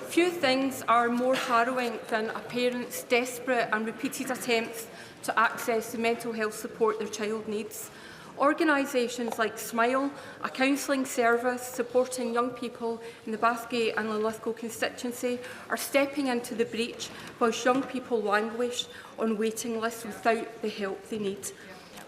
Few things are more harrowing than a parent's desperate and repeated attempts to access the mental health support their child needs. Organisations like Smile, a counselling service supporting young people in the Bathgate and Linlithgow constituency, are stepping into the breach whilst young people languish on waiting lists without the help they need.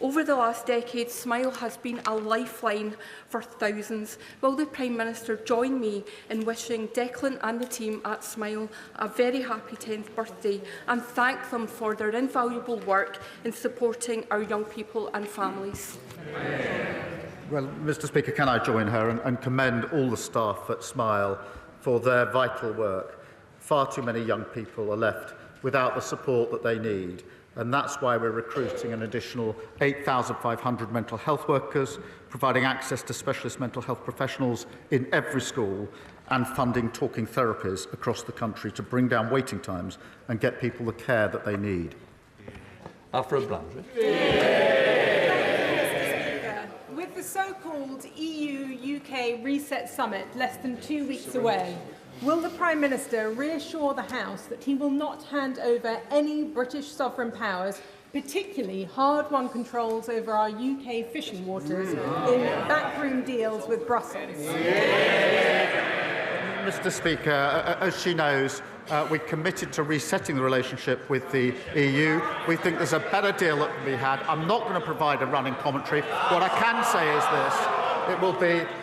Over the last decade, Smile has been a lifeline for thousands. Will the Prime Minister join me in wishing Declan and the team at Smile a very happy 10th birthday and thank them for their invaluable work in supporting our young people and families? Well, Mr. Speaker, can I join her and commend all the staff at Smile for their vital work. Far too many young people are left without the support that they need. And that's why we're recruiting an additional 8,500 mental health workers, providing access to specialist mental health professionals in every school, and funding talking therapies across the country to bring down waiting times and get people the care that they need. Alfred Blandry. With the so-called EU-UK Reset Summit less than 2 weeks away, will the Prime Minister reassure the House that he will not hand over any British sovereign powers, particularly hard-won controls over our UK fishing waters, in backroom deals with Brussels? Mr. Speaker, as she knows, we're committed to resetting the relationship with the EU. We think there's a better deal that can be had. I'm not going to provide a running commentary. What I can say is this.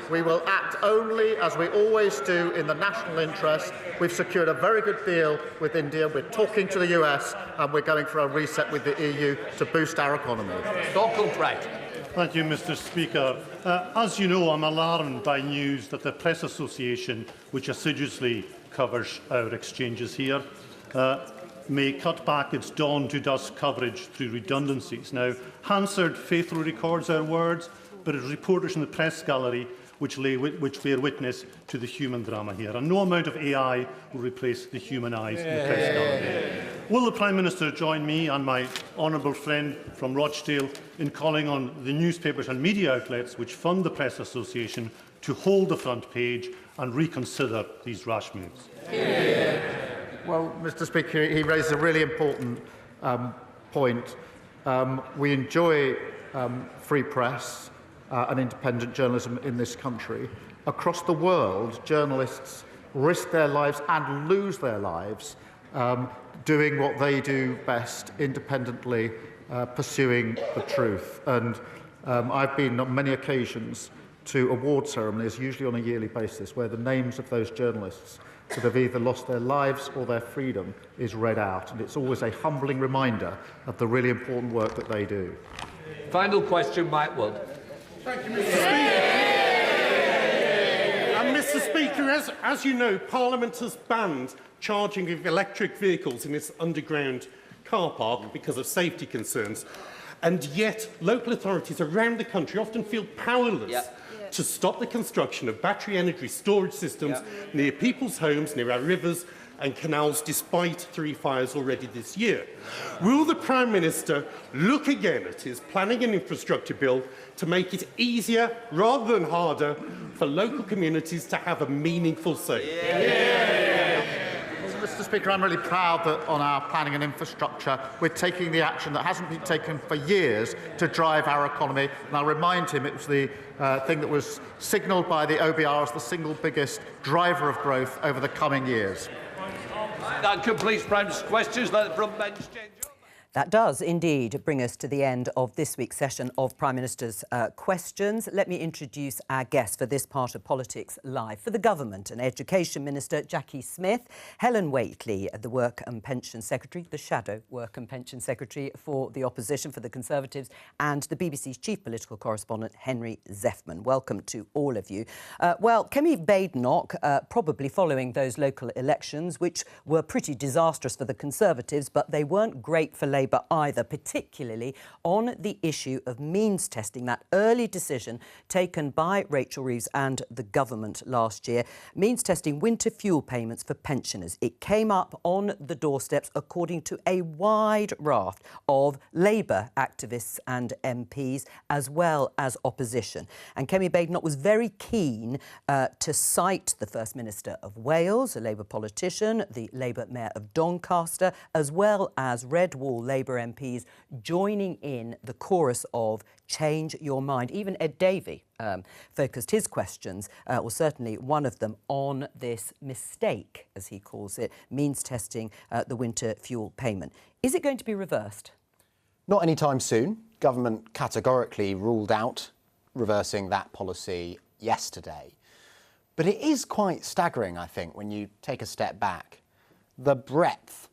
We will act only, as we always do, in the national interest. We've secured a very good deal with India. We're talking to the US, and we're going for a reset with the EU to boost our economy. Thank you, Mr. Speaker. As you know, I'm alarmed by news that the Press Association, which assiduously covers our exchanges here, may cut back its dawn to dusk coverage through redundancies. Now, Hansard faithfully records our words, but it's reporters in the press gallery which bear witness to the human drama here. And no amount of AI will replace the human eyes in the press gallery. Will the Prime Minister join me and my honourable friend from Rochdale in calling on the newspapers and media outlets which fund the Press Association to hold the front page and reconsider these rash moves? Well, Mr. Speaker, he raises a really important point. We enjoy free press and independent journalism in this country. Across the world, journalists risk their lives and lose their lives doing what they do best, independently pursuing the truth. And I've been on many occasions to award ceremonies, usually on a yearly basis, where the names of those journalists that have either lost their lives or their freedom is read out. And it's always a humbling reminder of the really important work that they do. Final question, Mike Wood. Thank you, Mr. Speaker. And Mr. Speaker, as you know, Parliament has banned charging of electric vehicles in its underground car park because of safety concerns. And yet, local authorities around the country often feel powerless to stop the construction of battery energy storage systems near people's homes, near our rivers and canals, despite 3 fires already this year. Will the Prime Minister look again at his planning and infrastructure bill to make it easier, rather than harder, for local communities to have a meaningful say? Mr. Speaker, I'm really proud that on our planning and infrastructure we're taking the action that hasn't been taken for years to drive our economy. And I'll remind him it was the thing that was signalled by the OBR as the single biggest driver of growth over the coming years. That completes Prime Minister's questions. Let the front bench change. That does indeed bring us to the end of this week's session of Prime Minister's Questions. Let me introduce our guests for this part of Politics Live. For the Government and Education Minister Jackie Smith, Helen Whately, the Work and Pension Secretary, the Shadow Work and Pension Secretary for the Opposition, for the Conservatives, and the BBC's Chief Political Correspondent Henry Zeffman. Welcome to all of you. Well, Kemi Badenoch, probably following those local elections, which were pretty disastrous for the Conservatives, but they weren't great for Labour either, particularly on the issue of means testing, that early decision taken by Rachel Reeves and the government last year, means testing winter fuel payments for pensioners. It came up on the doorsteps, according to a wide raft of Labour activists and MPs, as well as opposition. And Kemi Badenoch was very keen to cite the First Minister of Wales, a Labour politician, the Labour Mayor of Doncaster, as well as Red Wall Labour MPs joining in the chorus of Change Your Mind. Even Ed Davey focused his questions, or certainly one of them, on this mistake, as he calls it, means testing the winter fuel payment. Is it going to be reversed? Not anytime soon. Government categorically ruled out reversing that policy yesterday. But it is quite staggering, I think, when you take a step back, the breadth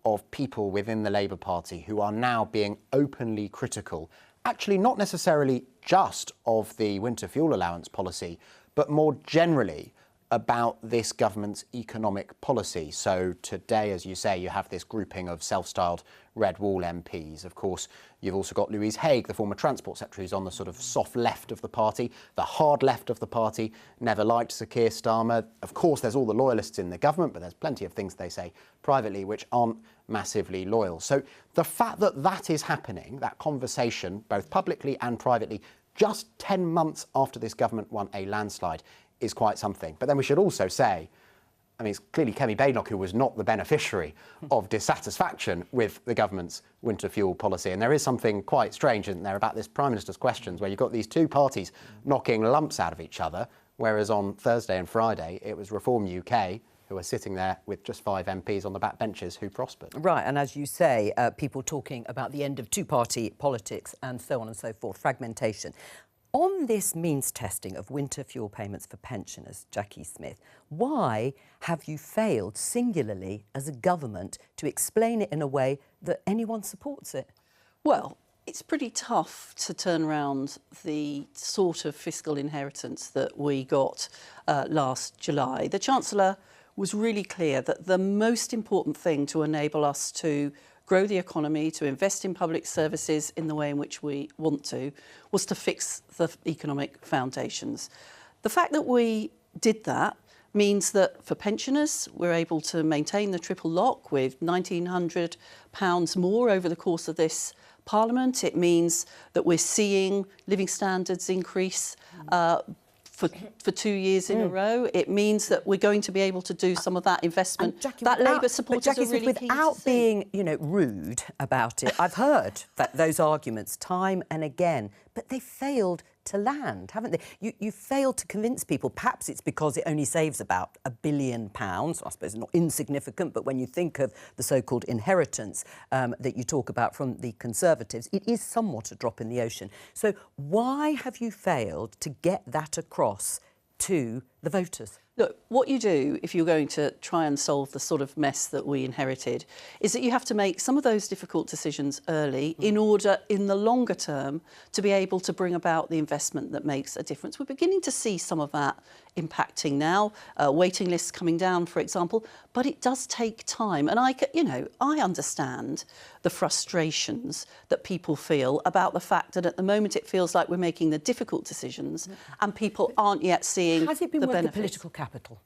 of people within the Labour Party who are now being openly critical, actually not necessarily just of the winter fuel allowance policy, but more generally about this government's economic policy. So today, as you say, you have this grouping of self-styled Red Wall MPs. Of course, you've also got Louise Haigh, the former Transport Secretary, who's on the sort of soft left of the party, the hard left of the party, never liked Sir Keir Starmer. Of course, there's all the loyalists in the government, but there's plenty of things they say privately which aren't massively loyal. So the fact that that is happening, that conversation, both publicly and privately, just 10 months after this government won a landslide, is quite something. But then we should also say, I mean, it's clearly Kemi Badenoch who was not the beneficiary of dissatisfaction with the government's winter fuel policy. And there is something quite strange, isn't there, about this Prime Minister's questions, where you've got these two parties knocking lumps out of each other, whereas on Thursday and Friday it was Reform UK who were sitting there with just 5 MPs on the back benches who prospered. Right, and as you say, people talking about the end of two-party politics and so on and so forth, fragmentation. On this means testing of winter fuel payments for pensioners, Jackie Smith, why have you failed singularly as a government to explain it in a way that anyone supports it? Well, it's pretty tough to turn around the sort of fiscal inheritance that we got last July. The Chancellor was really clear that the most important thing to enable us to grow the economy, to invest in public services in the way in which we want to, was to fix the economic foundations. The fact that we did that means that for pensioners, we're able to maintain the triple lock with £1,900 more over the course of this Parliament. It means that we're seeing living standards increase for 2 years in a row. It means that we're going to be able to do some of that investment that Labour supporters are really keen to see. Without being, rude about it, I've heard those arguments time and again, but they failed to land, haven't they? You failed to convince people. Perhaps it's because it only saves about £1 billion. I suppose not insignificant, but when you think of the so-called inheritance that you talk about from the Conservatives, it is somewhat a drop in the ocean. So why have you failed to get that across to the voters? Look, what you do if you're going to try and solve the sort of mess that we inherited is that you have to make some of those difficult decisions early in order, in the longer term, to be able to bring about the investment that makes a difference. We're beginning to see some of that impacting now, waiting lists coming down, for example, but it does take time. And I understand the frustrations that people feel about the fact that at the moment it feels like we're making the difficult decisions and people aren't yet seeing Has it been the worth benefits. The political capital?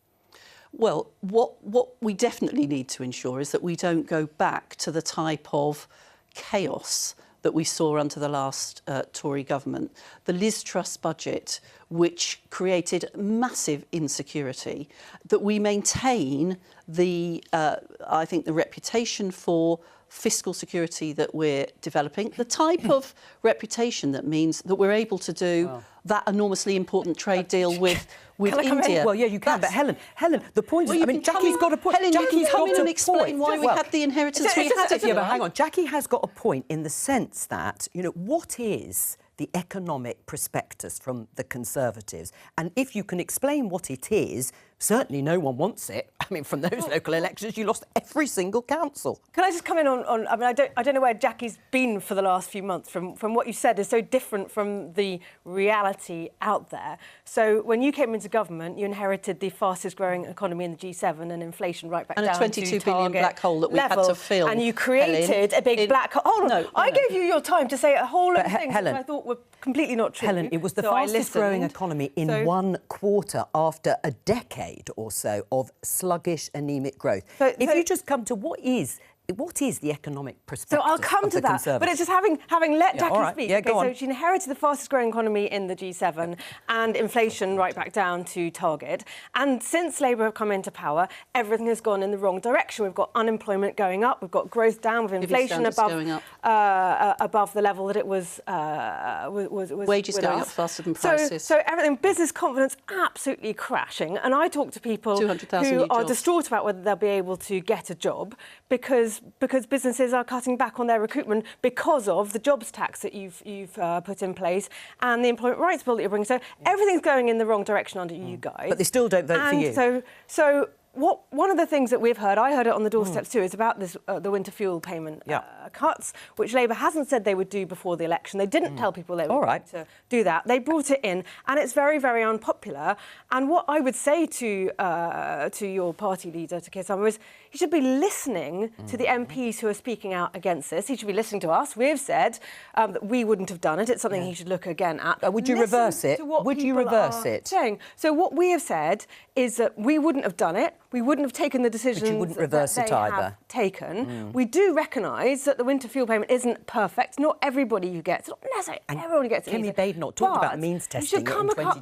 Well, what we definitely need to ensure is that we don't go back to the type of chaos that we saw under the last Tory government. The Liz Truss budget, which created massive insecurity, that we maintain the, I think, the reputation for fiscal security that we're developing, the type of reputation that means that we're able to do that enormously important trade deal with India. Well, yeah, you can, but Helen, the point is, Jackie's got a point. Helen, you can come in and explain why we had the inheritance we had. Yeah, but hang on, Jackie has got a point in the sense that, what is the economic prospectus from the Conservatives? And if you can explain what it is, certainly no one wants it. I mean, from those local elections, you lost every single council. Can I just come in on I don't know where Jackie's been for the last few months. From what you said is so different from the reality out there. So when you came into government, you inherited the fastest growing economy in the G7 and inflation right back down to target and a 22 billion black hole that we had to fill. And you created a big black hole. Hold on, I gave you your time to say a whole lot of things that I thought were completely not true. Helen, it was the fastest growing economy in 1 quarter after a decade or so of sluggish, anaemic growth. If you just come to what is the economic perspective? So I'll come to that, but it's just having let Jackie speak. Yeah, go on. So she inherited the fastest growing economy in the G7 and inflation right back down to target. And since Labour have come into power, everything has gone in the wrong direction. We've got unemployment going up, we've got growth down, with inflation above the level that it was wages going up faster than prices. So everything, business confidence absolutely crashing. And I talk to people who are distraught about whether they'll be able to get a job because businesses are cutting back on their recruitment because of the jobs tax that you've put in place and the employment rights bill that you're bringing. So everything's going in the wrong direction under you guys. But they still don't vote for you. So one of the things that we've heard, I heard it on the doorsteps too, is about this the winter fuel payment cuts, which Labour hasn't said they would do before the election. They didn't tell people they were going to do that. They brought it in, and it's very, very unpopular. And what I would say to your party leader, to Keir Starmer, is he should be listening to the MPs who are speaking out against this. He should be listening to us. We've said that we wouldn't have done it. It's something he should look again at. Would you reverse it? Would you reverse it? Saying. So what we have said is that we wouldn't have done it. We wouldn't have taken the decisions but you wouldn't reverse that it they either. have taken. We do recognise that the winter fuel payment isn't perfect. Not everybody who gets it, not necessarily everyone who gets it. Kemi Badenoch talked about means testing.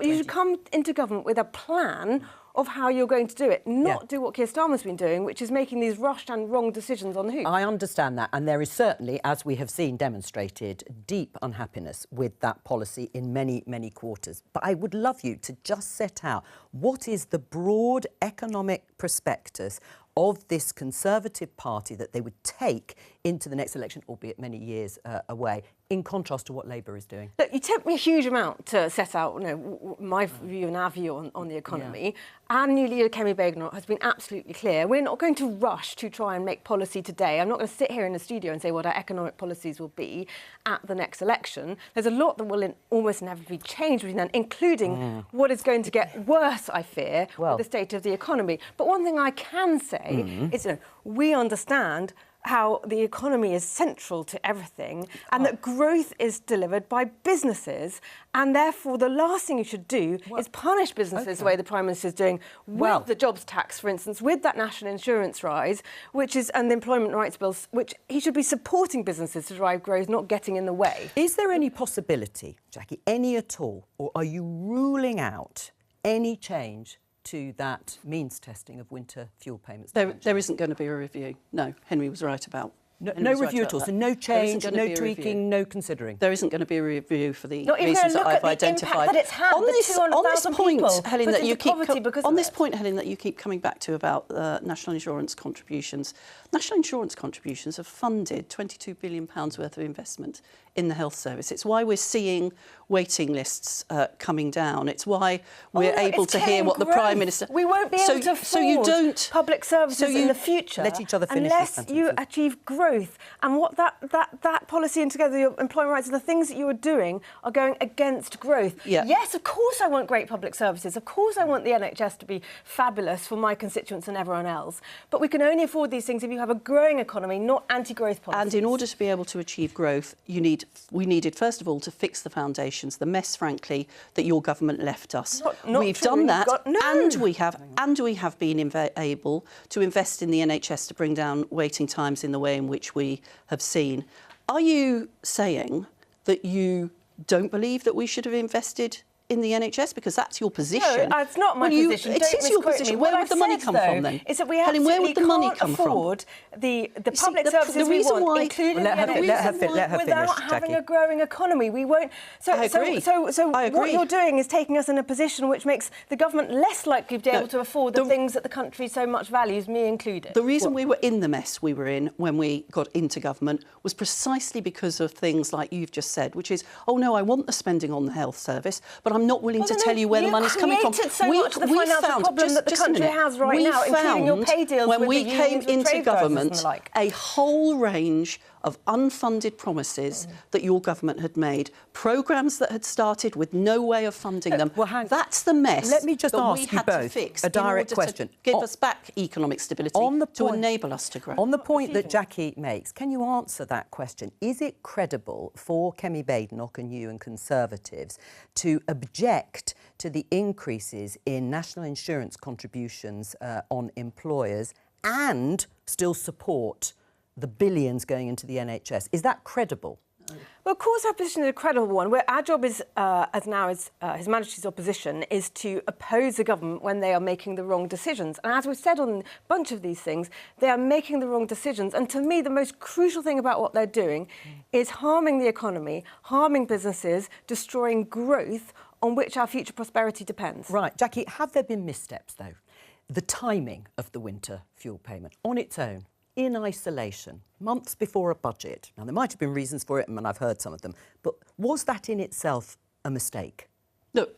You should come into government with a plan of how you're going to do it, not do what Keir Starmer's been doing, which is making these rushed and wrong decisions on the hoof. I understand that, and there is certainly, as we have seen demonstrated, deep unhappiness with that policy in many, many quarters. But I would love you to just set out what is the broad economic prospectus of this Conservative Party that they would take into the next election, albeit many years away, in contrast to what Labour is doing? Look, you took me a huge amount to set out my view and our view on the economy. Our new leader, Kemi Badenoch, has been absolutely clear. We're not going to rush to try and make policy today. I'm not going to sit here in the studio and say what our economic policies will be at the next election. There's a lot that will almost inevitably change between then, including what is going to get worse, I fear, with the state of the economy. But one thing I can say is we understand how the economy is central to everything and that growth is delivered by businesses, and therefore the last thing you should do is punish businesses the way the Prime Minister is doing with the jobs tax, for instance, with that national insurance rise, and the employment rights bills, which he should be supporting businesses to drive growth, not getting in the way. Is there any possibility, Jackie, any at all, or are you ruling out any change to that means testing of winter fuel payments? There isn't going to be a review. No, Henry was right about. No review at all, so no change, no tweaking, no considering. There isn't going to be a review for the Not reasons that I've identified. That it's had, on this point, Helen, that you keep coming back to about national insurance contributions. National insurance contributions have funded £22 billion worth of investment in the health service. It's why we're seeing waiting lists coming down. It's why we're able to hear what the Prime Minister... We won't be able to afford public services in the future let each other finish unless you achieve growth. And what that policy and together your employment rights and the things that you are doing are going against growth. Yes, of course I want great public services. Of course I want the NHS to be fabulous for my constituents and everyone else. But we can only afford these things if you have a growing economy, not anti-growth policies. And in order to be able to achieve growth, we needed, first of all, to fix the foundations, the mess, frankly, that your government left us. We've done that, and we have been able to invest in the NHS to bring down waiting times in the way in which we have seen. Are you saying that you don't believe that we should have invested in the NHS, because that's your position? No, it's not my position. It is your position. Where would the money come from then? Is that we absolutely can't afford the public services we want, including the NHS, without having a growing economy. We won't. I agree. So what you're doing is taking us in a position which makes the government less likely to be able to afford the things that the country so much values, me included. The reason we were in the mess we were in when we got into government was precisely because of things like you've just said, which is, oh no, I want the spending on the health service, but I'm not willing to tell you where the money's coming from. So much of the financial problem that the country has right now, including your pay deals when with we the came unions, into trade government, and the like. a whole range of unfunded promises that your government had made, programmes that had started with no way of funding them. That's the mess. Let me just ask you both a direct question. Give us back economic stability to enable us to grow. On the point that Jackie makes, can you answer that question? Is it credible for Kemi Badenoch and you and Conservatives to object to the increases in national insurance contributions on employers and still support the billions going into the NHS? Is that credible? Well, of course, our position is a credible one. Our job is, as His Majesty's opposition, is to oppose the government when they are making the wrong decisions. And as we've said on a bunch of these things, they are making the wrong decisions. And to me, the most crucial thing about what they're doing is harming the economy, harming businesses, destroying growth on which our future prosperity depends. Right. Jackie, have there been missteps, though? The timing of the winter fuel payment on its own, in isolation, months before a budget. Now, there might have been reasons for it, and I've heard some of them, but was that in itself a mistake? Look,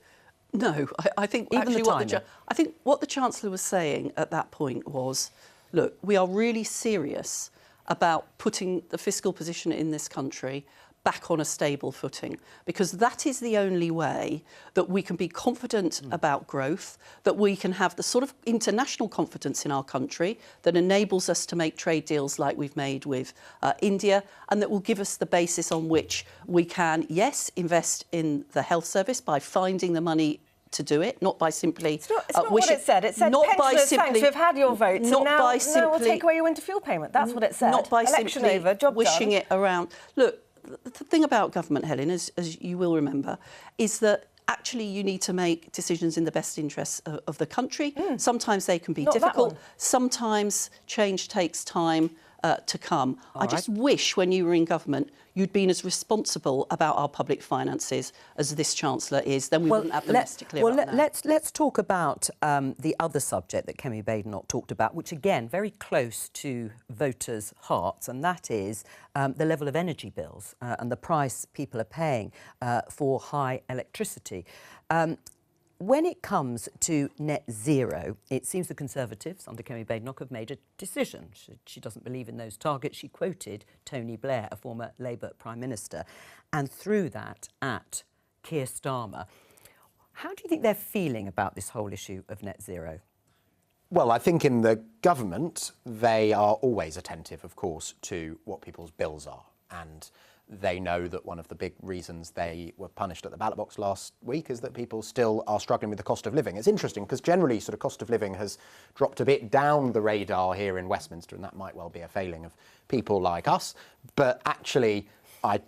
No, I think Even actually the I think what the Chancellor was saying at that point was, look, we are really serious about putting the fiscal position in this country back on a stable footing, because that is the only way that we can be confident about growth, that we can have the sort of international confidence in our country that enables us to make trade deals like we've made with India, and that will give us the basis on which we can, yes, invest in the health service by finding the money to do it, not by simply It's not what it said. It said not by pensioners, simply, thanks, we've had your votes, not and now, by simply, no, we'll take away your winter fuel payment. That's what it said. Not by Election simply over, job wishing done. it around. Look, the thing about government, Helen, as you will remember, is that actually you need to make decisions in the best interests of the country. Sometimes they can be Not that difficult. one. Sometimes change takes time to come. All I just wish when you were in government you'd been as responsible about our public finances as this Chancellor is. Then we wouldn't have the mess to clear up now. Let's talk about the other subject that Kemi Badenoch talked about, which again very close to voters' hearts, and that is the level of energy bills and the price people are paying for high electricity. When it comes to net zero, it seems the Conservatives under Kemi Badenoch have made a decision. She doesn't believe in those targets. She quoted Tony Blair, a former Labour Prime Minister, and threw that at Keir Starmer. How do you think they're feeling about this whole issue of net zero? Well, I think in the government, they are always attentive, of course, to what people's bills are. And they know that one of the big reasons they were punished at the ballot box last week is that people still are struggling with the cost of living. It's interesting because generally sort of cost of living has dropped a bit down the radar here in Westminster, and that might well be a failing of people like us. But actually, I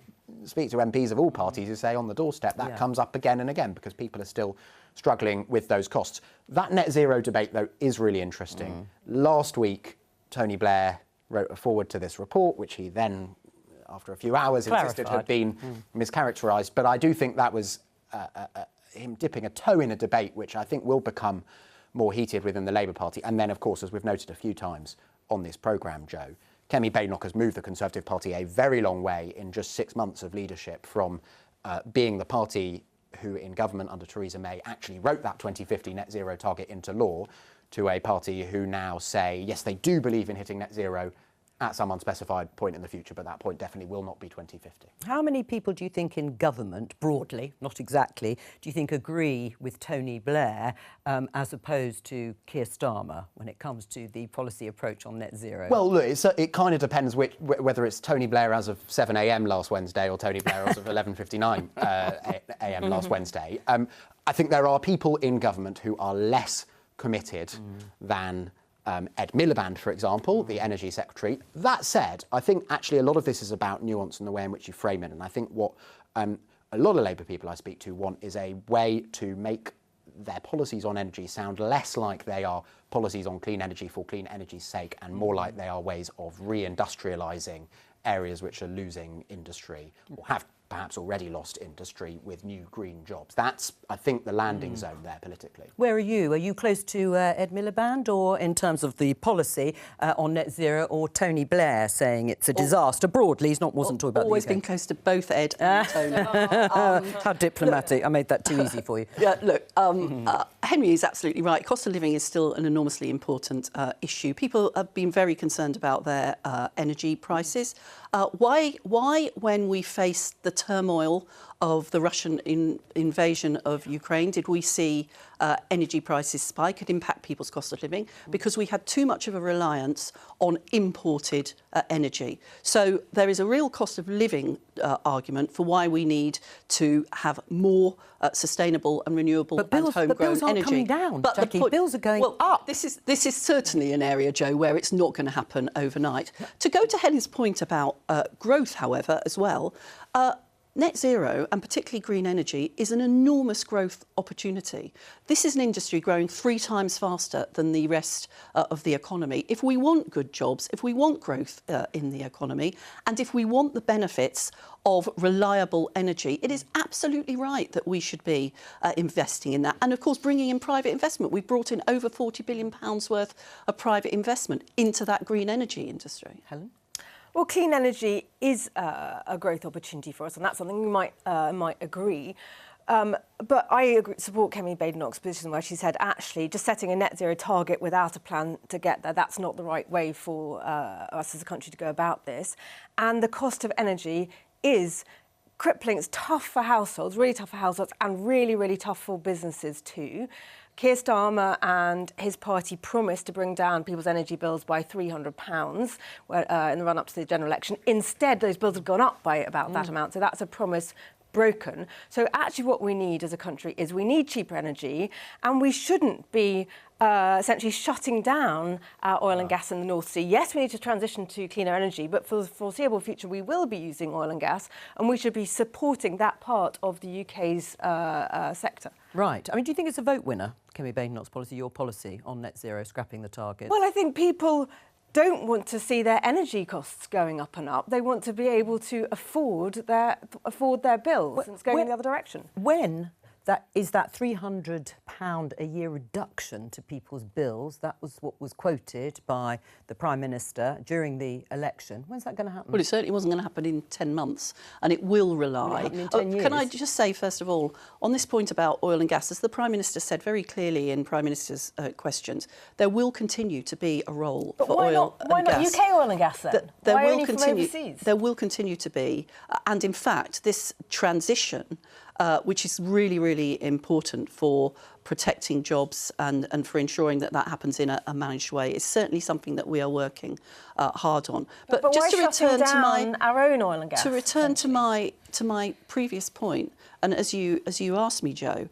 speak to MPs of all parties who say on the doorstep that comes up again and again because people are still struggling with those costs. That net zero debate, though, is really interesting. Last week, Tony Blair wrote a foreword to this report, which he then, after a few hours, insisted had been mischaracterised. But I do think that was him dipping a toe in a debate which I think will become more heated within the Labour Party. And then, of course, as we've noted a few times on this programme, Joe, Kemi Badenoch has moved the Conservative Party a very long way in just 6 months of leadership from being the party who in government under Theresa May actually wrote that 2050 net zero target into law to a party who now say, yes, they do believe in hitting net zero at some unspecified point in the future, but that point definitely will not be 2050. How many people do you think in government, broadly, not exactly, do you think agree with Tony Blair as opposed to Keir Starmer when it comes to the policy approach on net zero? Well, look, it kind of depends whether it's Tony Blair as of 7 a.m. last Wednesday or Tony Blair as of 11:59 a.m. last Wednesday. I think there are people in government who are less committed than Ed Miliband, for example, the Energy Secretary. That said, I think actually a lot of this is about nuance and the way in which you frame it. And I think what a lot of Labour people I speak to want is a way to make their policies on energy sound less like they are policies on clean energy for clean energy's sake and more like they are ways of reindustrialising areas which are losing industry or have perhaps already lost industry with new green jobs. That's, I think, the landing zone there politically. Where are you? Are you close to Ed Miliband or in terms of the policy on net zero, or Tony Blair saying it's a disaster broadly? Wasn't talking about always the UK. been close to both Ed and Tony. How diplomatic. I made that too easy for you. Yeah, look, Henry is absolutely right. Cost of living is still an enormously important issue. People have been very concerned about their energy prices. Why, when we faced the turmoil of the Russian invasion of Ukraine, did we see energy prices spike and impact people's cost of living? Because we had too much of a reliance on imported energy. So there is a real cost of living argument for why we need to have more sustainable and renewable and homegrown but bills aren't energy. coming down, But Jackie. Bills are going up. This is certainly an area, Joe, where it's not going to happen overnight. To go to Helen's point about growth, however, as well, net zero, and particularly green energy, is an enormous growth opportunity. This is an industry growing 3 times faster than the rest of the economy. If we want good jobs, if we want growth in the economy, and if we want the benefits of reliable energy, it is absolutely right that we should be investing in that. And, of course, bringing in private investment. We've brought in over £40 billion worth of private investment into that green energy industry. Helen? Well, clean energy is a growth opportunity for us, and that's something we might agree. But I support Kemi Badenoch's position where she said, actually, just setting a net zero target without a plan to get there, that's not the right way for us as a country to go about this. And the cost of energy is crippling. It's tough for households, really tough for households, and really, really tough for businesses too. Keir Starmer and his party promised to bring down people's energy bills by £300 in the run-up to the general election. Instead, those bills have gone up by about that amount. So that's a promise broken. So actually what we need as a country is we need cheaper energy, and we shouldn't be essentially shutting down oil and gas in the North Sea. Yes, we need to transition to cleaner energy, but for the foreseeable future we will be using oil and gas, and we should be supporting that part of the UK's sector. Right. I mean, do you think it's a vote winner, Kemi Badenoch's policy, your policy on net zero, scrapping the target? Well, I think people don't want to see their energy costs going up and up. They want to be able to afford their bills. And it's going in the other direction. When is that £300 a year reduction to people's bills? That was what was quoted by the Prime Minister during the election. When's that going to happen? Well, it certainly wasn't going to happen in 10 months, and it will rely. In 10 years? Can I just say, first of all, on this point about oil and gas, as the Prime Minister said very clearly in Prime Minister's questions, there will continue to be a role for oil and gas. Why not UK oil and gas then? Why only from overseas? There will continue to be, and in fact, this transition, which is really, really important for protecting jobs and for ensuring that that happens in a managed way, is certainly something that we are working hard on. But just why to return to our own oil and gas? To return to my previous point, and as you asked me, Jo,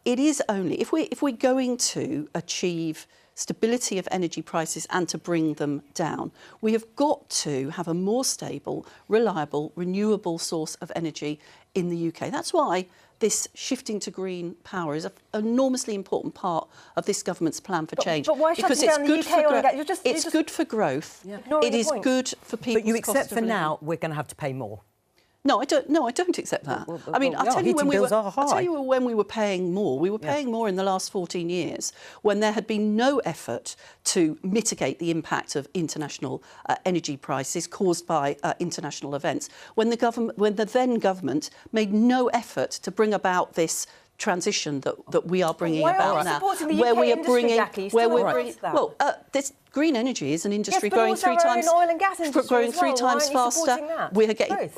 it is only if we're going to achieve stability of energy prices and to bring them down, we have got to have a more stable, reliable, renewable source of energy in the UK. That's why this shifting to green power is an enormously important part of this government's plan for change. But why shutting down the UK oil and gas? It's good for growth. Yeah. It is good for people. But you accept for now we're going to have to pay more. No, I don't accept that. I mean, I'll tell you when we were paying more. We were paying more in the last 14 years when there had been no effort to mitigate the impact of international energy prices caused by international events. When the then government made no effort to bring about this transition that we are bringing about now, where we are bringing, this green energy is an industry yes, growing three times faster. Well.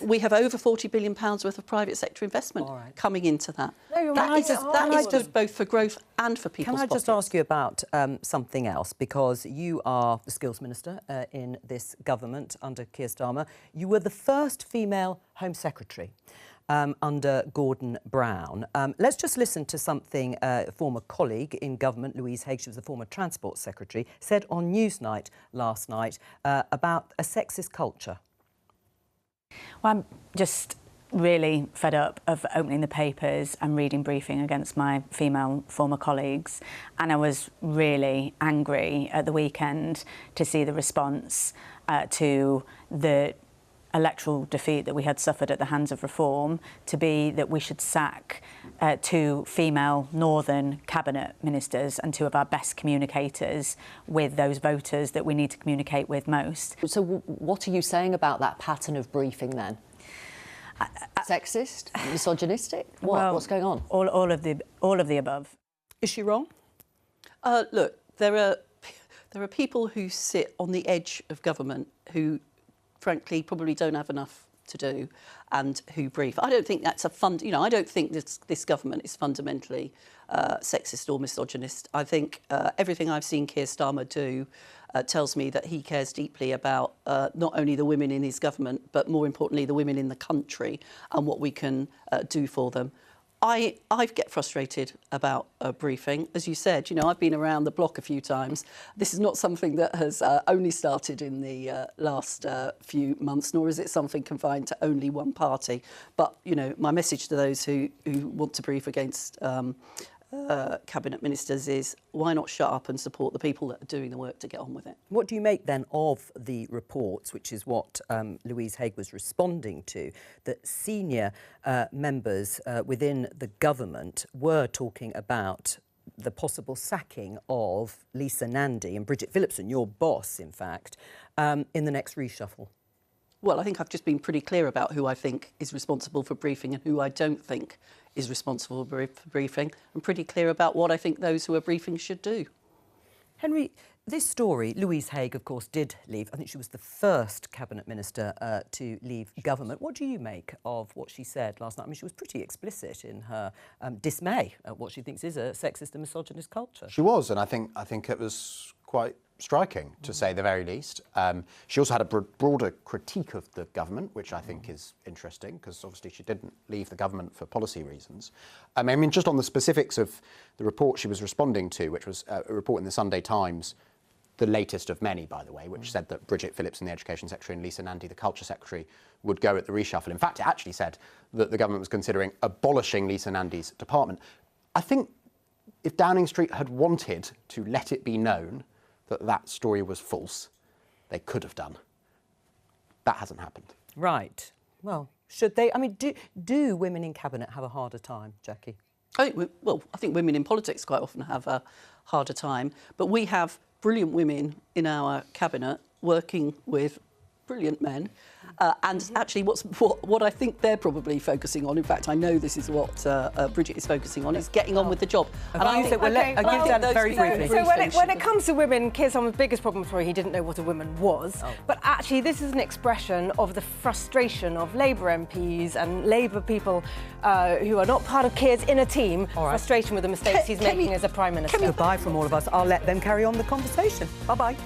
We have over £40 billion worth of private sector investment coming into that. No, that is good both for growth and for people's pockets. Can I just ask you about something else? Because you are the Skills Minister in this government under Keir Starmer. You were the first female Home Secretary under Gordon Brown. Let's just listen to something a former colleague in government, Louise Haigh, she was the former Transport Secretary, said on Newsnight last night about a sexist culture. Well, I'm just really fed up of opening the papers and reading briefing against my female former colleagues, and I was really angry at the weekend to see the response to the electoral defeat that we had suffered at the hands of Reform, to be that we should sack two female Northern Cabinet Ministers and two of our best communicators with those voters that we need to communicate with most. So what are you saying about that pattern of briefing then? Sexist? Misogynistic? What's going on? All of the above. Is she wrong? Look, there are people who sit on the edge of government who frankly probably don't have enough to do and who brief. I don't think that's I don't think this government is fundamentally sexist or misogynist. I think everything I've seen Keir Starmer do tells me that he cares deeply about not only the women in his government, but more importantly, the women in the country and what we can do for them. I get frustrated about a briefing. As you said, I've been around the block a few times. This is not something that has only started in the last few months, nor is it something confined to only one party. But, my message to those who want to brief against cabinet ministers is why not shut up and support the people that are doing the work to get on with it. What do you make then of the reports, which is what Louise Haigh was responding to, that senior members within the government were talking about the possible sacking of Lisa Nandy and Bridget Phillipson, your boss, in fact, in the next reshuffle? Well, I think I've just been pretty clear about who I think is responsible for briefing and who I don't think is responsible for briefing. I'm pretty clear about what I think those who are briefing should do. Henry, this story, Louise Haigh, of course, did leave. I think she was the first cabinet minister to leave government. What do you make of what she said last night? I mean, she was pretty explicit in her dismay at what she thinks is a sexist and misogynist culture. She was, and I think it was quite striking, to say the very least. She also had a broader critique of the government, which I think is interesting, because obviously she didn't leave the government for policy reasons. I mean, just on the specifics of the report she was responding to, which was a report in the Sunday Times, the latest of many, by the way, which said that Bridget Phillips, the Education Secretary, and Lisa Nandy, the Culture Secretary, would go at the reshuffle. In fact, it actually said that the government was considering abolishing Lisa Nandy's department. I think if Downing Street had wanted to let it be known that that story was false, they could have done. That hasn't happened. Right. Well, should they? I mean, do women in cabinet have a harder time, Jackie? I think women in politics quite often have a harder time, but we have brilliant women in our cabinet working with brilliant men. And actually, what I think they're probably focusing on, in fact, I know this is what Bridget is focusing on, is getting on with the job. And I think, very briefly. So when it comes to women, Keir Starmer's biggest problem, he didn't know what a woman was. Oh. But actually, this is an expression of the frustration of Labour MPs and Labour people who are not part of Keir's inner team, frustration with the mistakes he's making as a Prime Minister. Goodbye from all of us. I'll let them carry on the conversation. Bye-bye.